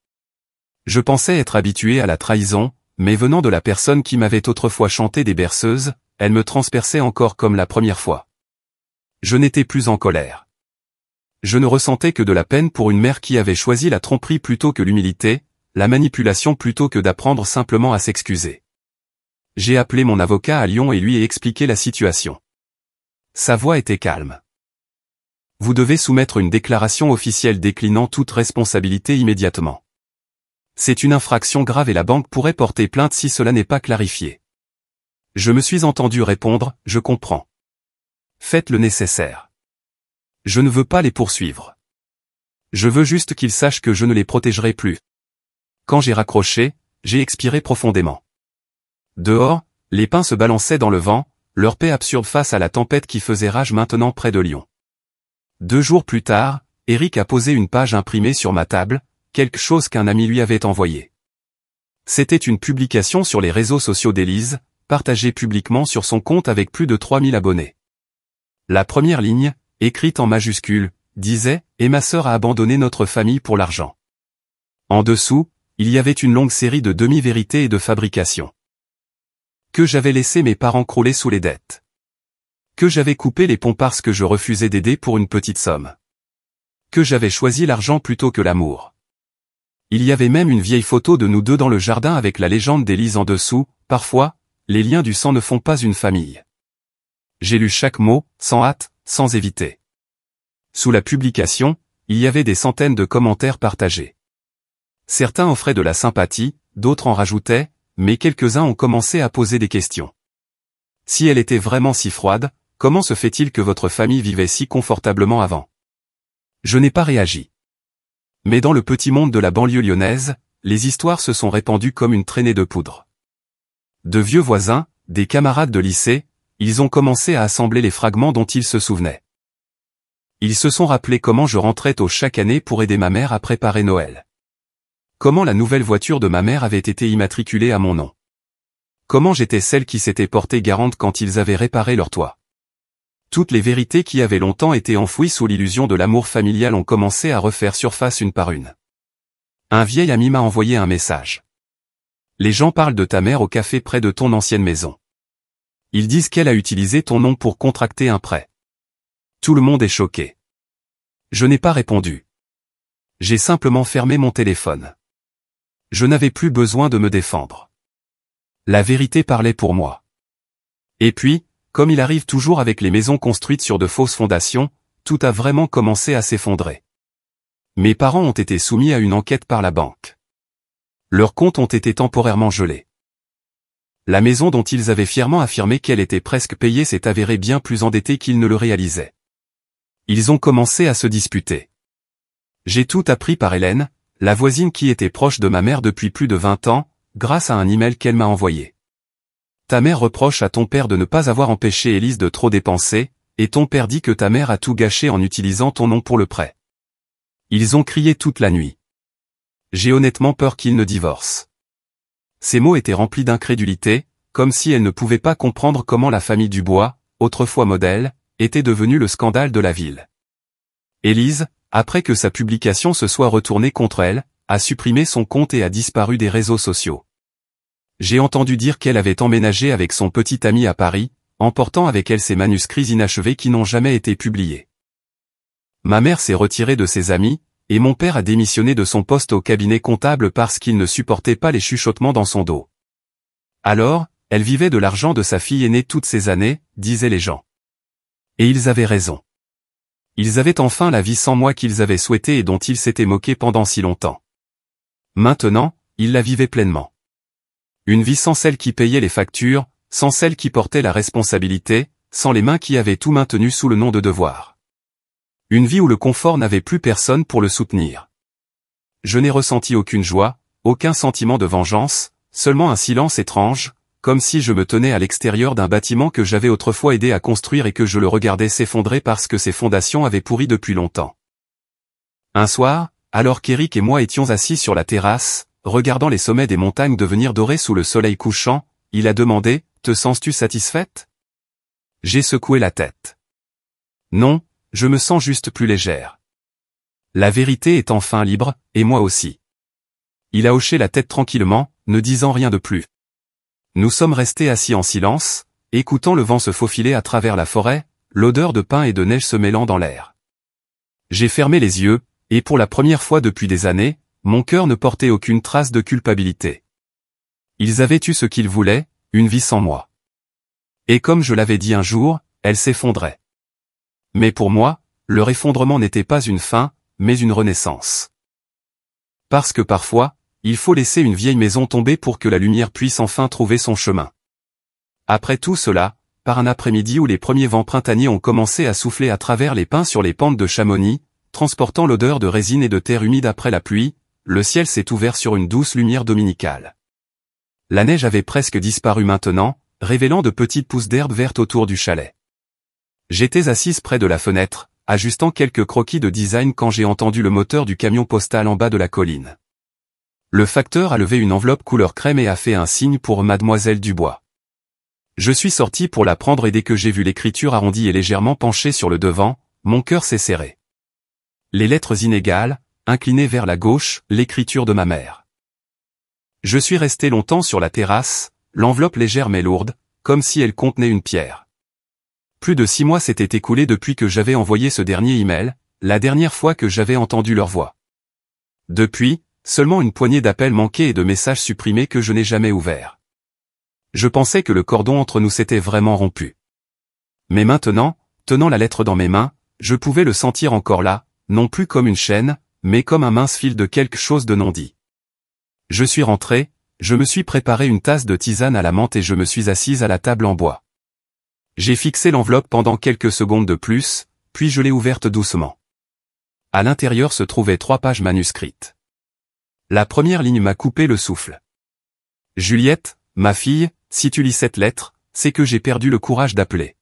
Je pensais être habitué à la trahison, mais venant de la personne qui m'avait autrefois chanté des berceuses, elle me transperçait encore comme la première fois. Je n'étais plus en colère. Je ne ressentais que de la peine pour une mère qui avait choisi la tromperie plutôt que l'humilité, la manipulation plutôt que d'apprendre simplement à s'excuser. J'ai appelé mon avocat à Lyon et lui ai expliqué la situation. Sa voix était calme. Vous devez soumettre une déclaration officielle déclinant toute responsabilité immédiatement. C'est une infraction grave et la banque pourrait porter plainte si cela n'est pas clarifié. Je me suis entendu répondre, je comprends. Faites le nécessaire. Je ne veux pas les poursuivre. Je veux juste qu'ils sachent que je ne les protégerai plus. Quand j'ai raccroché, j'ai expiré profondément. Dehors, les pins se balançaient dans le vent, leur paix absurde face à la tempête qui faisait rage maintenant près de Lyon. 2 jours plus tard, Eric a posé une page imprimée sur ma table, quelque chose qu'un ami lui avait envoyé. C'était une publication sur les réseaux sociaux d'Élise, partagée publiquement sur son compte avec plus de 3000 abonnés. La première ligne, écrite en majuscule, disait « Et ma sœur a abandonné notre famille pour l'argent ». En dessous, il y avait une longue série de demi-vérités et de fabrications. Que j'avais laissé mes parents crouler sous les dettes. Que j'avais coupé les ponts parce que je refusais d'aider pour une petite somme. Que j'avais choisi l'argent plutôt que l'amour. Il y avait même une vieille photo de nous deux dans le jardin avec la légende d'Élise en dessous, parfois, les liens du sang ne font pas une famille. J'ai lu chaque mot, sans hâte, sans éviter. Sous la publication, il y avait des centaines de commentaires partagés. Certains offraient de la sympathie, d'autres en rajoutaient, mais quelques-uns ont commencé à poser des questions. Si elle était vraiment si froide, comment se fait-il que votre famille vivait si confortablement avant? Je n'ai pas réagi. Mais dans le petit monde de la banlieue lyonnaise, les histoires se sont répandues comme une traînée de poudre. De vieux voisins, des camarades de lycée, ils ont commencé à assembler les fragments dont ils se souvenaient. Ils se sont rappelés comment je rentrais tôt chaque année pour aider ma mère à préparer Noël. Comment la nouvelle voiture de ma mère avait été immatriculée à mon nom. Comment j'étais celle qui s'était portée garante quand ils avaient réparé leur toit. Toutes les vérités qui avaient longtemps été enfouies sous l'illusion de l'amour familial ont commencé à refaire surface une par une. Un vieil ami m'a envoyé un message. Les gens parlent de ta mère au café près de ton ancienne maison. Ils disent qu'elle a utilisé ton nom pour contracter un prêt. Tout le monde est choqué. Je n'ai pas répondu. J'ai simplement fermé mon téléphone. Je n'avais plus besoin de me défendre. La vérité parlait pour moi. Et puis, comme il arrive toujours avec les maisons construites sur de fausses fondations, tout a vraiment commencé à s'effondrer. Mes parents ont été soumis à une enquête par la banque. Leurs comptes ont été temporairement gelés. La maison dont ils avaient fièrement affirmé qu'elle était presque payée s'est avérée bien plus endettée qu'ils ne le réalisaient. Ils ont commencé à se disputer. J'ai tout appris par Hélène, la voisine qui était proche de ma mère depuis plus de 20 ans, grâce à un email qu'elle m'a envoyé. Ta mère reproche à ton père de ne pas avoir empêché Élise de trop dépenser, et ton père dit que ta mère a tout gâché en utilisant ton nom pour le prêt. Ils ont crié toute la nuit. J'ai honnêtement peur qu'ils ne divorcent. Ces mots étaient remplis d'incrédulité, comme si elle ne pouvait pas comprendre comment la famille Dubois, autrefois modèle, était devenue le scandale de la ville. Élise, après que sa publication se soit retournée contre elle, a supprimé son compte et a disparu des réseaux sociaux. J'ai entendu dire qu'elle avait emménagé avec son petit ami à Paris, emportant avec elle ses manuscrits inachevés qui n'ont jamais été publiés. Ma mère s'est retirée de ses amis, et mon père a démissionné de son poste au cabinet comptable parce qu'il ne supportait pas les chuchotements dans son dos. Alors, elle vivait de l'argent de sa fille aînée toutes ces années, disaient les gens. Et ils avaient raison. Ils avaient enfin la vie sans moi qu'ils avaient souhaitée et dont ils s'étaient moqués pendant si longtemps. Maintenant, ils la vivaient pleinement. Une vie sans celle qui payait les factures, sans celle qui portait la responsabilité, sans les mains qui avaient tout maintenu sous le nom de devoir. Une vie où le confort n'avait plus personne pour le soutenir. Je n'ai ressenti aucune joie, aucun sentiment de vengeance, seulement un silence étrange, comme si je me tenais à l'extérieur d'un bâtiment que j'avais autrefois aidé à construire et que je le regardais s'effondrer parce que ses fondations avaient pourri depuis longtemps. Un soir, alors qu'Éric et moi étions assis sur la terrasse, regardant les sommets des montagnes devenir dorés sous le soleil couchant, il a demandé « Te sens-tu satisfaite ?» J'ai secoué la tête. Non, je me sens juste plus légère. La vérité est enfin libre, et moi aussi. Il a hoché la tête tranquillement, ne disant rien de plus. Nous sommes restés assis en silence, écoutant le vent se faufiler à travers la forêt, l'odeur de pin et de neige se mêlant dans l'air. J'ai fermé les yeux, et pour la première fois depuis des années, mon cœur ne portait aucune trace de culpabilité. Ils avaient eu ce qu'ils voulaient, une vie sans moi. Et comme je l'avais dit un jour, elle s'effondrait. Mais pour moi, leur effondrement n'était pas une fin, mais une renaissance. Parce que parfois, il faut laisser une vieille maison tomber pour que la lumière puisse enfin trouver son chemin. Après tout cela, par un après-midi où les premiers vents printaniers ont commencé à souffler à travers les pins sur les pentes de Chamonix, transportant l'odeur de résine et de terre humide après la pluie, le ciel s'est ouvert sur une douce lumière dominicale. La neige avait presque disparu maintenant, révélant de petites pousses d'herbe verte autour du chalet. J'étais assise près de la fenêtre, ajustant quelques croquis de design quand j'ai entendu le moteur du camion postal en bas de la colline. Le facteur a levé une enveloppe couleur crème et a fait un signe pour Mademoiselle Dubois. Je suis sorti pour la prendre et dès que j'ai vu l'écriture arrondie et légèrement penchée sur le devant, mon cœur s'est serré. Les lettres inégales, inclinées vers la gauche, l'écriture de ma mère. Je suis resté longtemps sur la terrasse, l'enveloppe légère mais lourde, comme si elle contenait une pierre. Plus de 6 mois s'étaient écoulés depuis que j'avais envoyé ce dernier email, la dernière fois que j'avais entendu leur voix. Depuis, seulement une poignée d'appels manqués et de messages supprimés que je n'ai jamais ouverts. Je pensais que le cordon entre nous s'était vraiment rompu. Mais maintenant, tenant la lettre dans mes mains, je pouvais le sentir encore là, non plus comme une chaîne, mais comme un mince fil de quelque chose de non dit. Je suis rentré, je me suis préparé une tasse de tisane à la menthe et je me suis assise à la table en bois. J'ai fixé l'enveloppe pendant quelques secondes de plus, puis je l'ai ouverte doucement. À l'intérieur se trouvaient 3 pages manuscrites. La première ligne m'a coupé le souffle. Juliette, ma fille, si tu lis cette lettre, c'est que j'ai perdu le courage d'appeler.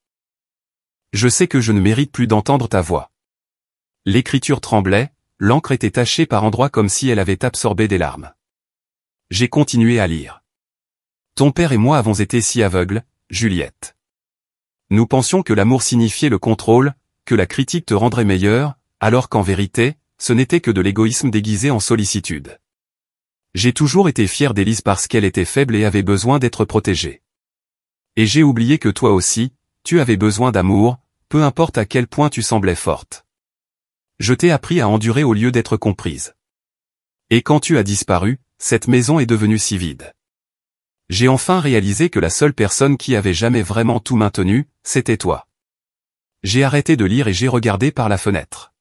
Je sais que je ne mérite plus d'entendre ta voix. L'écriture tremblait, l'encre était tachée par endroits comme si elle avait absorbé des larmes. J'ai continué à lire. Ton père et moi avons été si aveugles, Juliette. Nous pensions que l'amour signifiait le contrôle, que la critique te rendrait meilleur, alors qu'en vérité, ce n'était que de l'égoïsme déguisé en sollicitude. J'ai toujours été fier d'Élise parce qu'elle était faible et avait besoin d'être protégée. Et j'ai oublié que toi aussi, tu avais besoin d'amour, peu importe à quel point tu semblais forte. Je t'ai appris à endurer au lieu d'être comprise. Et quand tu as disparu, cette maison est devenue si vide. J'ai enfin réalisé que la seule personne qui avait jamais vraiment tout maintenu, c'était toi. J'ai arrêté de lire et j'ai regardé par la fenêtre.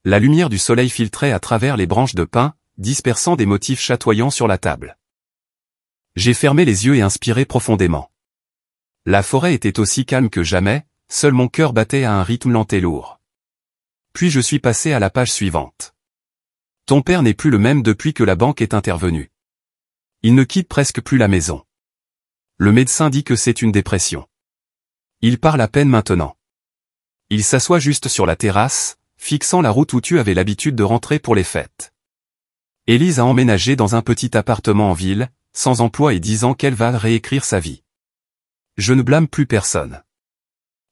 La lumière du soleil filtrait à travers les branches de pin, dispersant des motifs chatoyants sur la table. J'ai fermé les yeux et inspiré profondément. La forêt était aussi calme que jamais, seul mon cœur battait à un rythme lent et lourd. Puis je suis passé à la page suivante. Ton père n'est plus le même depuis que la banque est intervenue. Il ne quitte presque plus la maison. Le médecin dit que c'est une dépression. Il parle à peine maintenant. Il s'assoit juste sur la terrasse, fixant la route où tu avais l'habitude de rentrer pour les fêtes. Élise a emménagé dans un petit appartement en ville, sans emploi et disant qu'elle va réécrire sa vie. Je ne blâme plus personne.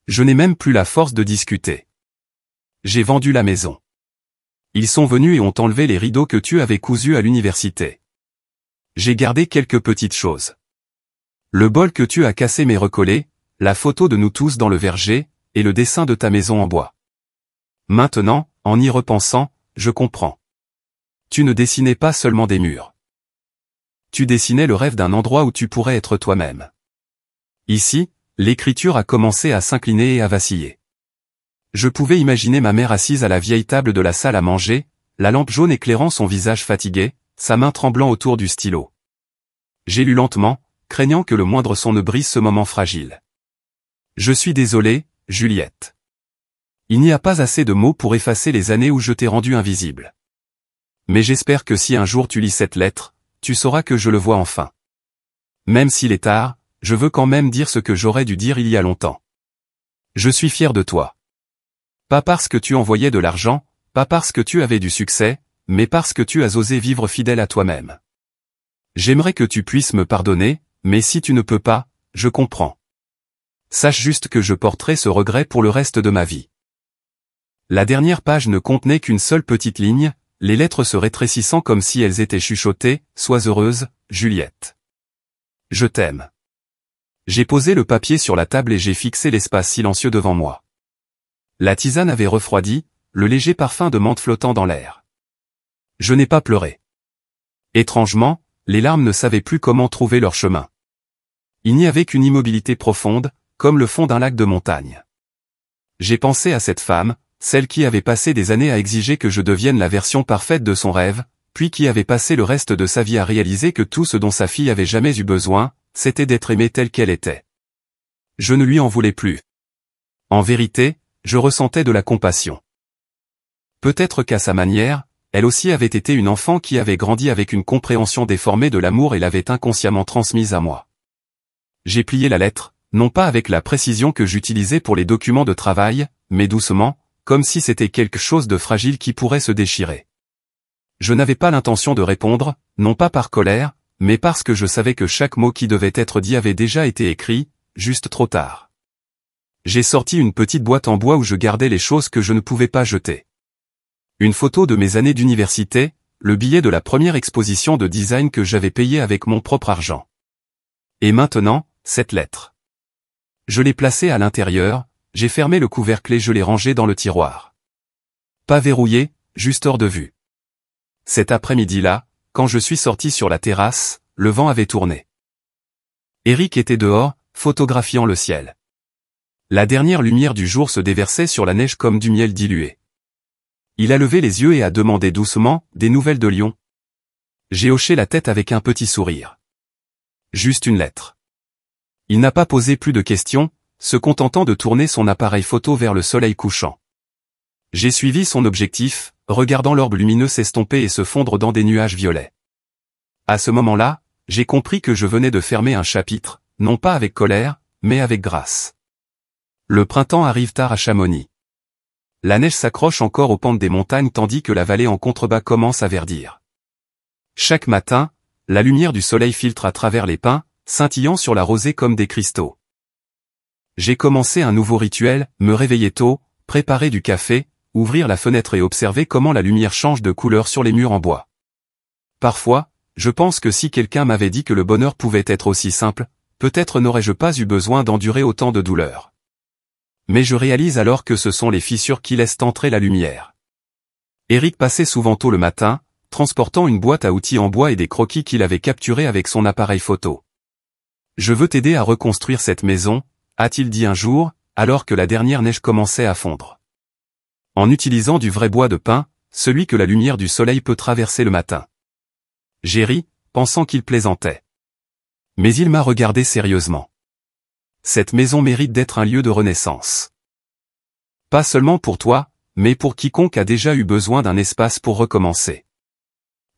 Je n'ai même plus la force de discuter. J'ai vendu la maison. Ils sont venus et ont enlevé les rideaux que tu avais cousus à l'université. J'ai gardé quelques petites choses. Le bol que tu as cassé m'est recollé, la photo de nous tous dans le verger, et le dessin de ta maison en bois. Maintenant, en y repensant, je comprends. Tu ne dessinais pas seulement des murs. Tu dessinais le rêve d'un endroit où tu pourrais être toi-même. Ici, l'écriture a commencé à s'incliner et à vaciller. Je pouvais imaginer ma mère assise à la vieille table de la salle à manger, la lampe jaune éclairant son visage fatigué, sa main tremblant autour du stylo. J'ai lu lentement, craignant que le moindre son ne brise ce moment fragile. Je suis désolé, Juliette. Il n'y a pas assez de mots pour effacer les années où je t'ai rendu invisible. Mais j'espère que si un jour tu lis cette lettre, tu sauras que je le vois enfin. Même s'il est tard, je veux quand même dire ce que j'aurais dû dire il y a longtemps. Je suis fier de toi. Pas parce que tu envoyais de l'argent, pas parce que tu avais du succès, mais parce que tu as osé vivre fidèle à toi-même. J'aimerais que tu puisses me pardonner, mais si tu ne peux pas, je comprends. Sache juste que je porterai ce regret pour le reste de ma vie. La dernière page ne contenait qu'une seule petite ligne, les lettres se rétrécissant comme si elles étaient chuchotées, « Sois heureuse, Juliette. Je t'aime. » J'ai posé le papier sur la table et j'ai fixé l'espace silencieux devant moi. La tisane avait refroidi, le léger parfum de menthe flottant dans l'air. Je n'ai pas pleuré. Étrangement, les larmes ne savaient plus comment trouver leur chemin. Il n'y avait qu'une immobilité profonde, comme le fond d'un lac de montagne. J'ai pensé à cette femme, celle qui avait passé des années à exiger que je devienne la version parfaite de son rêve, puis qui avait passé le reste de sa vie à réaliser que tout ce dont sa fille avait jamais eu besoin, c'était d'être aimée telle qu'elle était. Je ne lui en voulais plus. En vérité, je ressentais de la compassion. Peut-être qu'à sa manière, elle aussi avait été une enfant qui avait grandi avec une compréhension déformée de l'amour et l'avait inconsciemment transmise à moi. J'ai plié la lettre, non pas avec la précision que j'utilisais pour les documents de travail, mais doucement, comme si c'était quelque chose de fragile qui pourrait se déchirer. Je n'avais pas l'intention de répondre, non pas par colère, mais parce que je savais que chaque mot qui devait être dit avait déjà été écrit, juste trop tard. J'ai sorti une petite boîte en bois où je gardais les choses que je ne pouvais pas jeter. Une photo de mes années d'université, le billet de la première exposition de design que j'avais payé avec mon propre argent. Et maintenant, cette lettre. Je l'ai placée à l'intérieur, j'ai fermé le couvercle et je l'ai rangé dans le tiroir. Pas verrouillé, juste hors de vue. Cet après-midi-là, quand je suis sorti sur la terrasse, le vent avait tourné. Eric était dehors, photographiant le ciel. La dernière lumière du jour se déversait sur la neige comme du miel dilué. Il a levé les yeux et a demandé doucement, « Des nouvelles de Lyon ?» J'ai hoché la tête avec un petit sourire. Juste une lettre. Il n'a pas posé plus de questions, se contentant de tourner son appareil photo vers le soleil couchant. J'ai suivi son objectif, regardant l'orbe lumineux s'estomper et se fondre dans des nuages violets. À ce moment-là, j'ai compris que je venais de fermer un chapitre, non pas avec colère, mais avec grâce. Le printemps arrive tard à Chamonix. La neige s'accroche encore aux pentes des montagnes tandis que la vallée en contrebas commence à verdir. Chaque matin, la lumière du soleil filtre à travers les pins, scintillant sur la rosée comme des cristaux. J'ai commencé un nouveau rituel, me réveiller tôt, préparer du café, ouvrir la fenêtre et observer comment la lumière change de couleur sur les murs en bois. Parfois, je pense que si quelqu'un m'avait dit que le bonheur pouvait être aussi simple, peut-être n'aurais-je pas eu besoin d'endurer autant de douleurs. Mais je réalise alors que ce sont les fissures qui laissent entrer la lumière. Eric passait souvent tôt le matin, transportant une boîte à outils en bois et des croquis qu'il avait capturés avec son appareil photo. Je veux t'aider à reconstruire cette maison, a-t-il dit un jour, alors que la dernière neige commençait à fondre. En utilisant du vrai bois de pin, celui que la lumière du soleil peut traverser le matin. J'ai ri, pensant qu'il plaisantait. Mais il m'a regardé sérieusement. Cette maison mérite d'être un lieu de renaissance. Pas seulement pour toi, mais pour quiconque a déjà eu besoin d'un espace pour recommencer.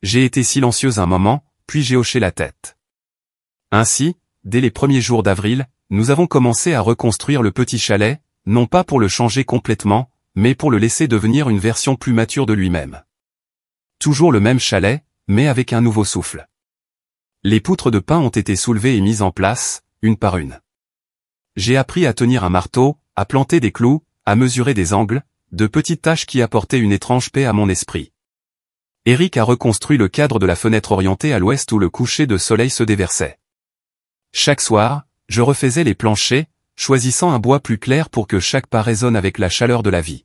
J'ai été silencieuse un moment, puis j'ai hoché la tête. Ainsi, dès les premiers jours d'avril, nous avons commencé à reconstruire le petit chalet, non pas pour le changer complètement, mais pour le laisser devenir une version plus mature de lui-même. Toujours le même chalet, mais avec un nouveau souffle. Les poutres de pin ont été soulevées et mises en place, une par une. J'ai appris à tenir un marteau, à planter des clous, à mesurer des angles, de petites tâches qui apportaient une étrange paix à mon esprit. Eric a reconstruit le cadre de la fenêtre orientée à l'ouest où le coucher de soleil se déversait. Chaque soir, je refaisais les planchers, choisissant un bois plus clair pour que chaque pas résonne avec la chaleur de la vie.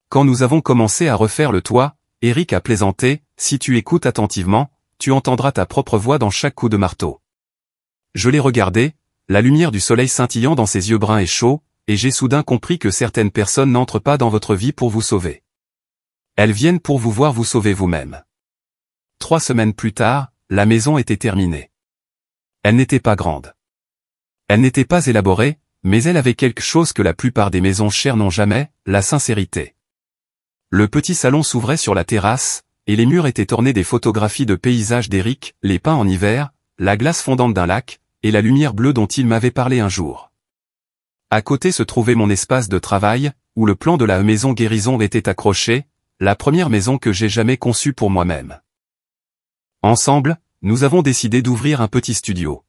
Quand nous avons commencé à refaire le toit, Eric a plaisanté, si tu écoutes attentivement, tu entendras ta propre voix dans chaque coup de marteau. Je l'ai regardé, la lumière du soleil scintillant dans ses yeux bruns et chauds, et j'ai soudain compris que certaines personnes n'entrent pas dans votre vie pour vous sauver. Elles viennent pour vous voir vous sauver vous-même. 3 semaines plus tard, la maison était terminée. Elle n'était pas grande. Elle n'était pas élaborée, mais elle avait quelque chose que la plupart des maisons chères n'ont jamais, la sincérité. Le petit salon s'ouvrait sur la terrasse, et les murs étaient ornés des photographies de paysages d'Eric, les pins en hiver, la glace fondante d'un lac, et la lumière bleue dont il m'avait parlé un jour. À côté se trouvait mon espace de travail, où le plan de la maison guérison était accroché, la première maison que j'ai jamais conçue pour moi-même. Ensemble, nous avons décidé d'ouvrir un petit studio.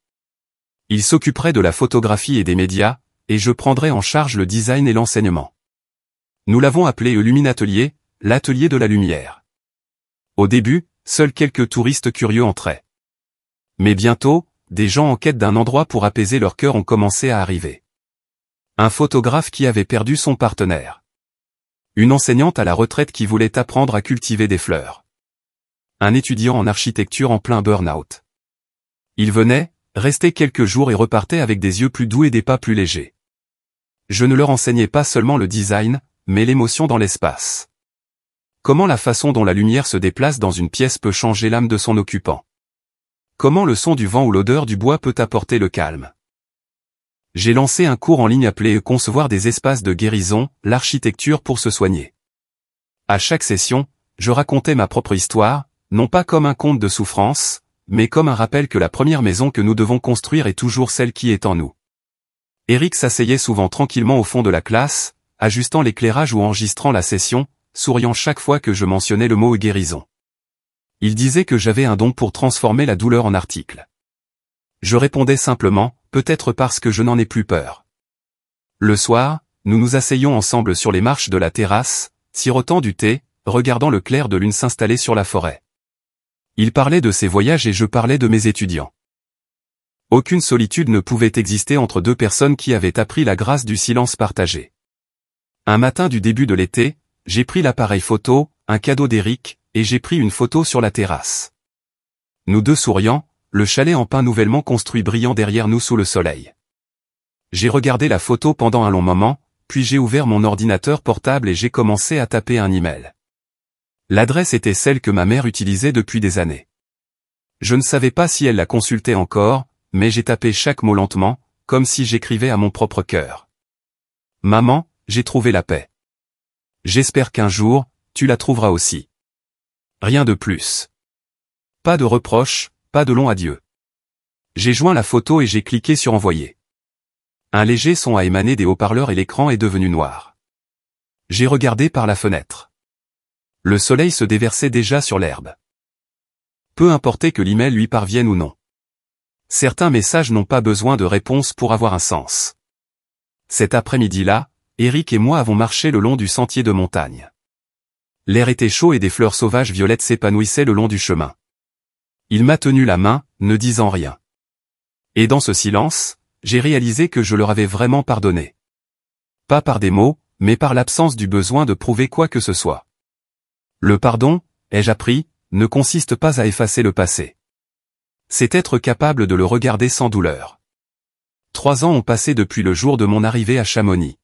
Il s'occuperait de la photographie et des médias, et je prendrais en charge le design et l'enseignement. Nous l'avons appelé Illuminatelier, l'atelier de la lumière. Au début, seuls quelques touristes curieux entraient. Mais bientôt, des gens en quête d'un endroit pour apaiser leur cœur ont commencé à arriver. Un photographe qui avait perdu son partenaire. Une enseignante à la retraite qui voulait apprendre à cultiver des fleurs. Un étudiant en architecture en plein burn-out. Il venait, restait quelques jours et repartait avec des yeux plus doux et des pas plus légers. Je ne leur enseignais pas seulement le design, mais l'émotion dans l'espace. Comment la façon dont la lumière se déplace dans une pièce peut changer l'âme de son occupant. Comment le son du vent ou l'odeur du bois peut apporter le calme. J'ai lancé un cours en ligne appelé « Concevoir des espaces de guérison, l'architecture pour se soigner ». À chaque session, je racontais ma propre histoire, non pas comme un conte de souffrance, mais comme un rappel que la première maison que nous devons construire est toujours celle qui est en nous. Eric s'asseyait souvent tranquillement au fond de la classe, ajustant l'éclairage ou enregistrant la session, souriant chaque fois que je mentionnais le mot « guérison ». Il disait que j'avais un don pour transformer la douleur en article. Je répondais simplement, peut-être parce que je n'en ai plus peur. Le soir, nous nous asseyions ensemble sur les marches de la terrasse, sirotant du thé, regardant le clair de lune s'installer sur la forêt. Il parlait de ses voyages et je parlais de mes étudiants. Aucune solitude ne pouvait exister entre deux personnes qui avaient appris la grâce du silence partagé. Un matin du début de l'été, j'ai pris l'appareil photo, un cadeau d'Eric, et j'ai pris une photo sur la terrasse. Nous deux souriant, le chalet en pin nouvellement construit brillant derrière nous sous le soleil. J'ai regardé la photo pendant un long moment, puis j'ai ouvert mon ordinateur portable et j'ai commencé à taper un email. L'adresse était celle que ma mère utilisait depuis des années. Je ne savais pas si elle la consultait encore, mais j'ai tapé chaque mot lentement, comme si j'écrivais à mon propre cœur. Maman, j'ai trouvé la paix. J'espère qu'un jour, tu la trouveras aussi. Rien de plus. Pas de reproches, pas de long adieu. J'ai joint la photo et j'ai cliqué sur envoyer. Un léger son a émané des haut-parleurs et l'écran est devenu noir. J'ai regardé par la fenêtre. Le soleil se déversait déjà sur l'herbe. Peu importait que l'email lui parvienne ou non. Certains messages n'ont pas besoin de réponse pour avoir un sens. Cet après-midi-là, Eric et moi avons marché le long du sentier de montagne. L'air était chaud et des fleurs sauvages violettes s'épanouissaient le long du chemin. Il m'a tenu la main, ne disant rien. Et dans ce silence, j'ai réalisé que je leur avais vraiment pardonné. Pas par des mots, mais par l'absence du besoin de prouver quoi que ce soit. Le pardon, ai-je appris, ne consiste pas à effacer le passé. C'est être capable de le regarder sans douleur. 3 ans ont passé depuis le jour de mon arrivée à Chamonix.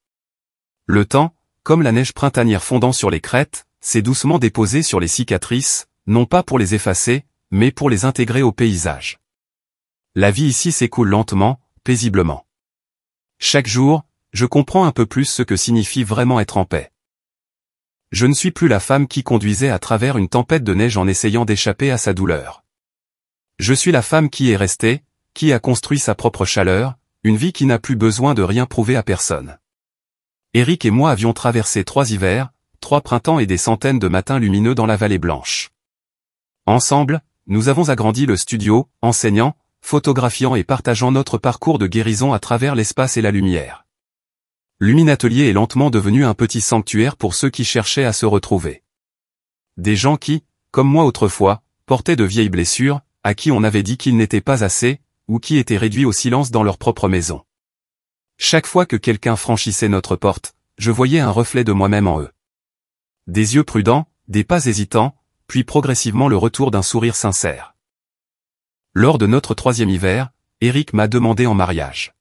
Le temps, comme la neige printanière fondant sur les crêtes, s'est doucement déposé sur les cicatrices, non pas pour les effacer, mais pour les intégrer au paysage. La vie ici s'écoule lentement, paisiblement. Chaque jour, je comprends un peu plus ce que signifie vraiment être en paix. Je ne suis plus la femme qui conduisait à travers une tempête de neige en essayant d'échapper à sa douleur. Je suis la femme qui est restée, qui a construit sa propre chaleur, une vie qui n'a plus besoin de rien prouver à personne. Eric et moi avions traversé 3 hivers, 3 printemps et des centaines de matins lumineux dans la vallée blanche. Ensemble, nous avons agrandi le studio, enseignant, photographiant et partageant notre parcours de guérison à travers l'espace et la lumière. Luminatelier est lentement devenu un petit sanctuaire pour ceux qui cherchaient à se retrouver. Des gens qui, comme moi autrefois, portaient de vieilles blessures, à qui on avait dit qu'ils n'étaient pas assez, ou qui étaient réduits au silence dans leur propre maison. Chaque fois que quelqu'un franchissait notre porte, je voyais un reflet de moi-même en eux. Des yeux prudents, des pas hésitants, puis progressivement le retour d'un sourire sincère. Lors de notre 3e hiver, Eric m'a demandé en mariage.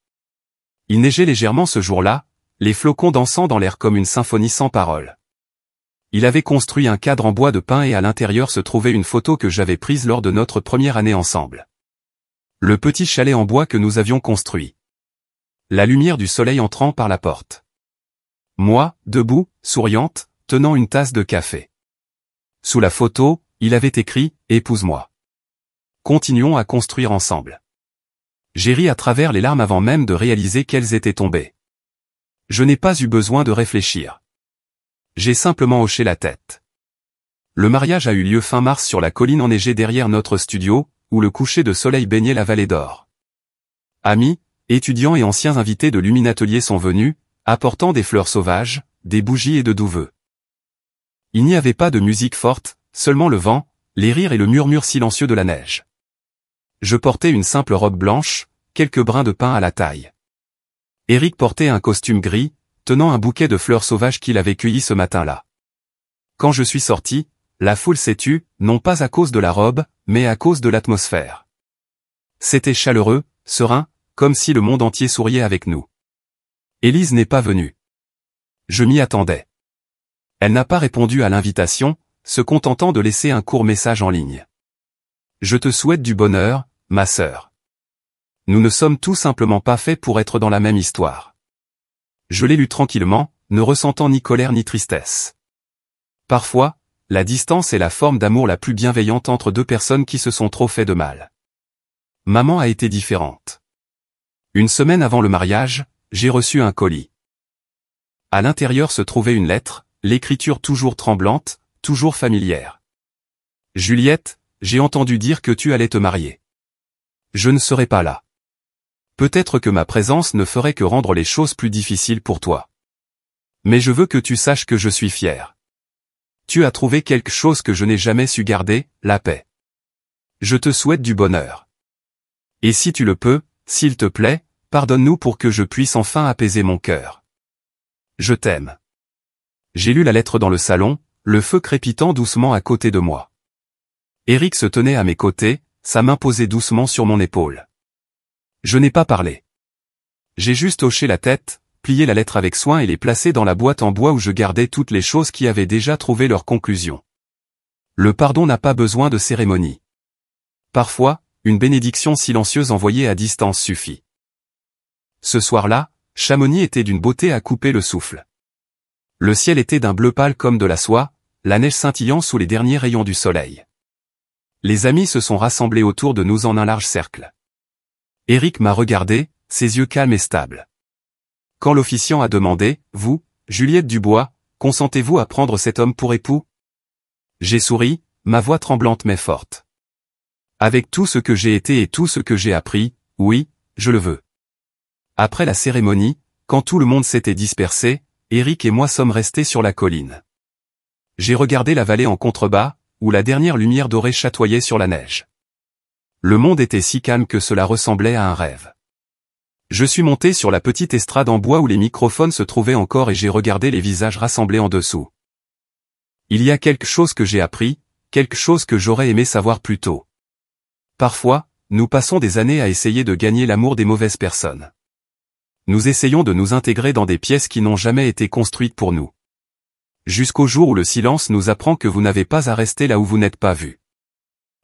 Il neigeait légèrement ce jour-là, les flocons dansant dans l'air comme une symphonie sans paroles. Il avait construit un cadre en bois de pin et à l'intérieur se trouvait une photo que j'avais prise lors de notre première année ensemble. Le petit chalet en bois que nous avions construit. La lumière du soleil entrant par la porte. Moi, debout, souriante, tenant une tasse de café. Sous la photo, il avait écrit « Épouse-moi ». Continuons à construire ensemble. J'ai ri à travers les larmes avant même de réaliser qu'elles étaient tombées. Je n'ai pas eu besoin de réfléchir. J'ai simplement hoché la tête. Le mariage a eu lieu fin mars sur la colline enneigée derrière notre studio, où le coucher de soleil baignait la vallée d'or. Amis, étudiants et anciens invités de Luminatelier sont venus, apportant des fleurs sauvages, des bougies et de doux vœux. Il n'y avait pas de musique forte, seulement le vent, les rires et le murmure silencieux de la neige. Je portais une simple robe blanche, quelques brins de pin à la taille. Eric portait un costume gris, tenant un bouquet de fleurs sauvages qu'il avait cueilli ce matin-là. Quand je suis sorti, la foule s'est tue, non pas à cause de la robe, mais à cause de l'atmosphère. C'était chaleureux, serein, comme si le monde entier souriait avec nous. Élise n'est pas venue. Je m'y attendais. Elle n'a pas répondu à l'invitation, se contentant de laisser un court message en ligne. Je te souhaite du bonheur, ma sœur. Nous ne sommes tout simplement pas faits pour être dans la même histoire. Je l'ai lu tranquillement, ne ressentant ni colère ni tristesse. Parfois, la distance est la forme d'amour la plus bienveillante entre 2 personnes qui se sont trop fait de mal. Maman a été différente. Une semaine avant le mariage, j'ai reçu un colis. À l'intérieur se trouvait une lettre, l'écriture toujours tremblante, toujours familière. Juliette, j'ai entendu dire que tu allais te marier. Je ne serai pas là. Peut-être que ma présence ne ferait que rendre les choses plus difficiles pour toi. Mais je veux que tu saches que je suis fier. Tu as trouvé quelque chose que je n'ai jamais su garder, la paix. Je te souhaite du bonheur. Et si tu le peux, s'il te plaît, pardonne-nous pour que je puisse enfin apaiser mon cœur. Je t'aime. J'ai lu la lettre dans le salon, le feu crépitant doucement à côté de moi. Eric se tenait à mes côtés, sa main posée doucement sur mon épaule. Je n'ai pas parlé. J'ai juste hoché la tête, plié la lettre avec soin et les placé dans la boîte en bois où je gardais toutes les choses qui avaient déjà trouvé leur conclusion. Le pardon n'a pas besoin de cérémonie. Parfois, une bénédiction silencieuse envoyée à distance suffit. Ce soir-là, Chamonix était d'une beauté à couper le souffle. Le ciel était d'un bleu pâle comme de la soie, la neige scintillant sous les derniers rayons du soleil. Les amis se sont rassemblés autour de nous en un large cercle. Eric m'a regardé, ses yeux calmes et stables. Quand l'officiant a demandé, « Vous, Juliette Dubois, consentez-vous à prendre cet homme pour époux ?» J'ai souri, ma voix tremblante mais forte. Avec tout ce que j'ai été et tout ce que j'ai appris, oui, je le veux. Après la cérémonie, quand tout le monde s'était dispersé, Eric et moi sommes restés sur la colline. J'ai regardé la vallée en contrebas, où la dernière lumière dorée chatoyait sur la neige. Le monde était si calme que cela ressemblait à un rêve. Je suis monté sur la petite estrade en bois où les microphones se trouvaient encore et j'ai regardé les visages rassemblés en dessous. Il y a quelque chose que j'ai appris, quelque chose que j'aurais aimé savoir plus tôt. Parfois, nous passons des années à essayer de gagner l'amour des mauvaises personnes. Nous essayons de nous intégrer dans des pièces qui n'ont jamais été construites pour nous. Jusqu'au jour où le silence nous apprend que vous n'avez pas à rester là où vous n'êtes pas vu.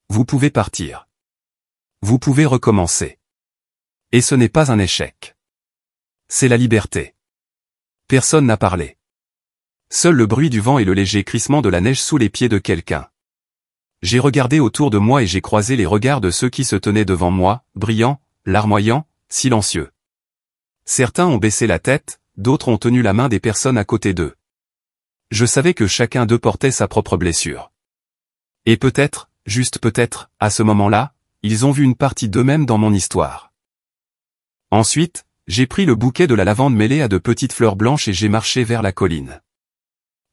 Vous pouvez partir. Vous pouvez recommencer. Et ce n'est pas un échec. C'est la liberté. Personne n'a parlé. Seul le bruit du vent et le léger crissement de la neige sous les pieds de quelqu'un. J'ai regardé autour de moi et j'ai croisé les regards de ceux qui se tenaient devant moi, brillants, larmoyants, silencieux. Certains ont baissé la tête, d'autres ont tenu la main des personnes à côté d'eux. Je savais que chacun d'eux portait sa propre blessure. Et peut-être, juste peut-être, à ce moment-là, ils ont vu une partie d'eux-mêmes dans mon histoire. Ensuite, j'ai pris le bouquet de la lavande mêlé à de petites fleurs blanches et j'ai marché vers la colline.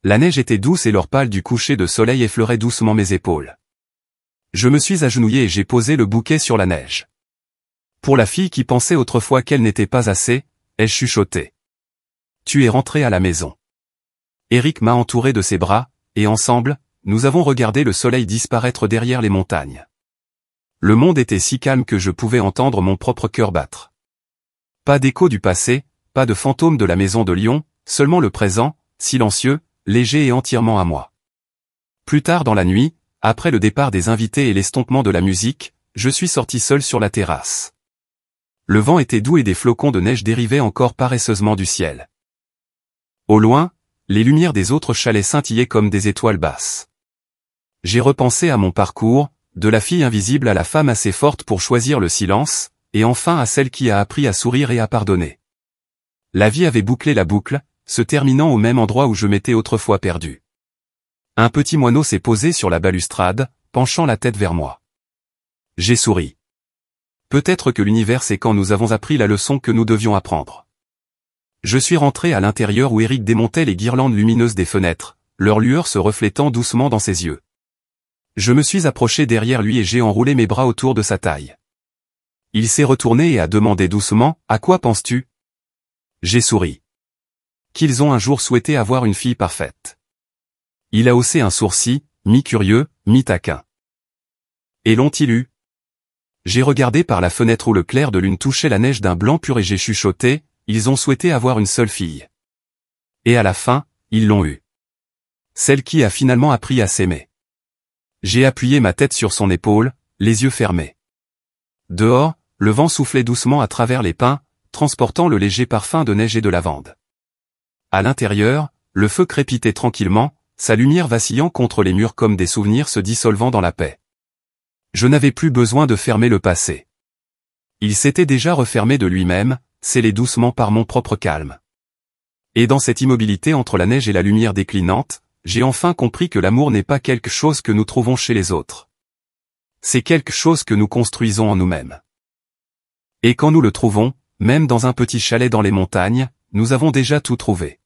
La neige était douce et l'or pâle du coucher de soleil effleurait doucement mes épaules. Je me suis agenouillé et j'ai posé le bouquet sur la neige. Pour la fille qui pensait autrefois qu'elle n'était pas assez, ai-je chuchoté. Tu es rentré à la maison. Eric m'a entouré de ses bras, et ensemble, nous avons regardé le soleil disparaître derrière les montagnes. Le monde était si calme que je pouvais entendre mon propre cœur battre. Pas d'écho du passé, pas de fantôme de la maison de Lyon, seulement le présent, silencieux, léger et entièrement à moi. Plus tard dans la nuit, après le départ des invités et l'estompement de la musique, je suis sorti seul sur la terrasse. Le vent était doux et des flocons de neige dérivaient encore paresseusement du ciel. Au loin, les lumières des autres chalets scintillaient comme des étoiles basses. J'ai repensé à mon parcours, de la fille invisible à la femme assez forte pour choisir le silence, et enfin à celle qui a appris à sourire et à pardonner. La vie avait bouclé la boucle, se terminant au même endroit où je m'étais autrefois perdu. Un petit moineau s'est posé sur la balustrade, penchant la tête vers moi. J'ai souri. Peut-être que l'univers sait quand nous avons appris la leçon que nous devions apprendre. Je suis rentré à l'intérieur où Eric démontait les guirlandes lumineuses des fenêtres, leur lueur se reflétant doucement dans ses yeux. Je me suis approché derrière lui et j'ai enroulé mes bras autour de sa taille. Il s'est retourné et a demandé doucement, « À quoi penses-tu » J'ai souri. Qu'ils ont un jour souhaité avoir une fille parfaite. Il a haussé un sourcil, mi-curieux, mi-taquin. Et l'ont-ils eu? J'ai regardé par la fenêtre où le clair de lune touchait la neige d'un blanc pur et j'ai chuchoté, ils ont souhaité avoir une seule fille. Et à la fin, ils l'ont eue. Celle qui a finalement appris à s'aimer. J'ai appuyé ma tête sur son épaule, les yeux fermés. Dehors, le vent soufflait doucement à travers les pins, transportant le léger parfum de neige et de lavande. À l'intérieur, le feu crépitait tranquillement, sa lumière vacillant contre les murs comme des souvenirs se dissolvant dans la paix. Je n'avais plus besoin de fermer le passé. Il s'était déjà refermé de lui-même, scellé doucement par mon propre calme. Et dans cette immobilité entre la neige et la lumière déclinante, j'ai enfin compris que l'amour n'est pas quelque chose que nous trouvons chez les autres. C'est quelque chose que nous construisons en nous-mêmes. Et quand nous le trouvons, même dans un petit chalet dans les montagnes, nous avons déjà tout trouvé.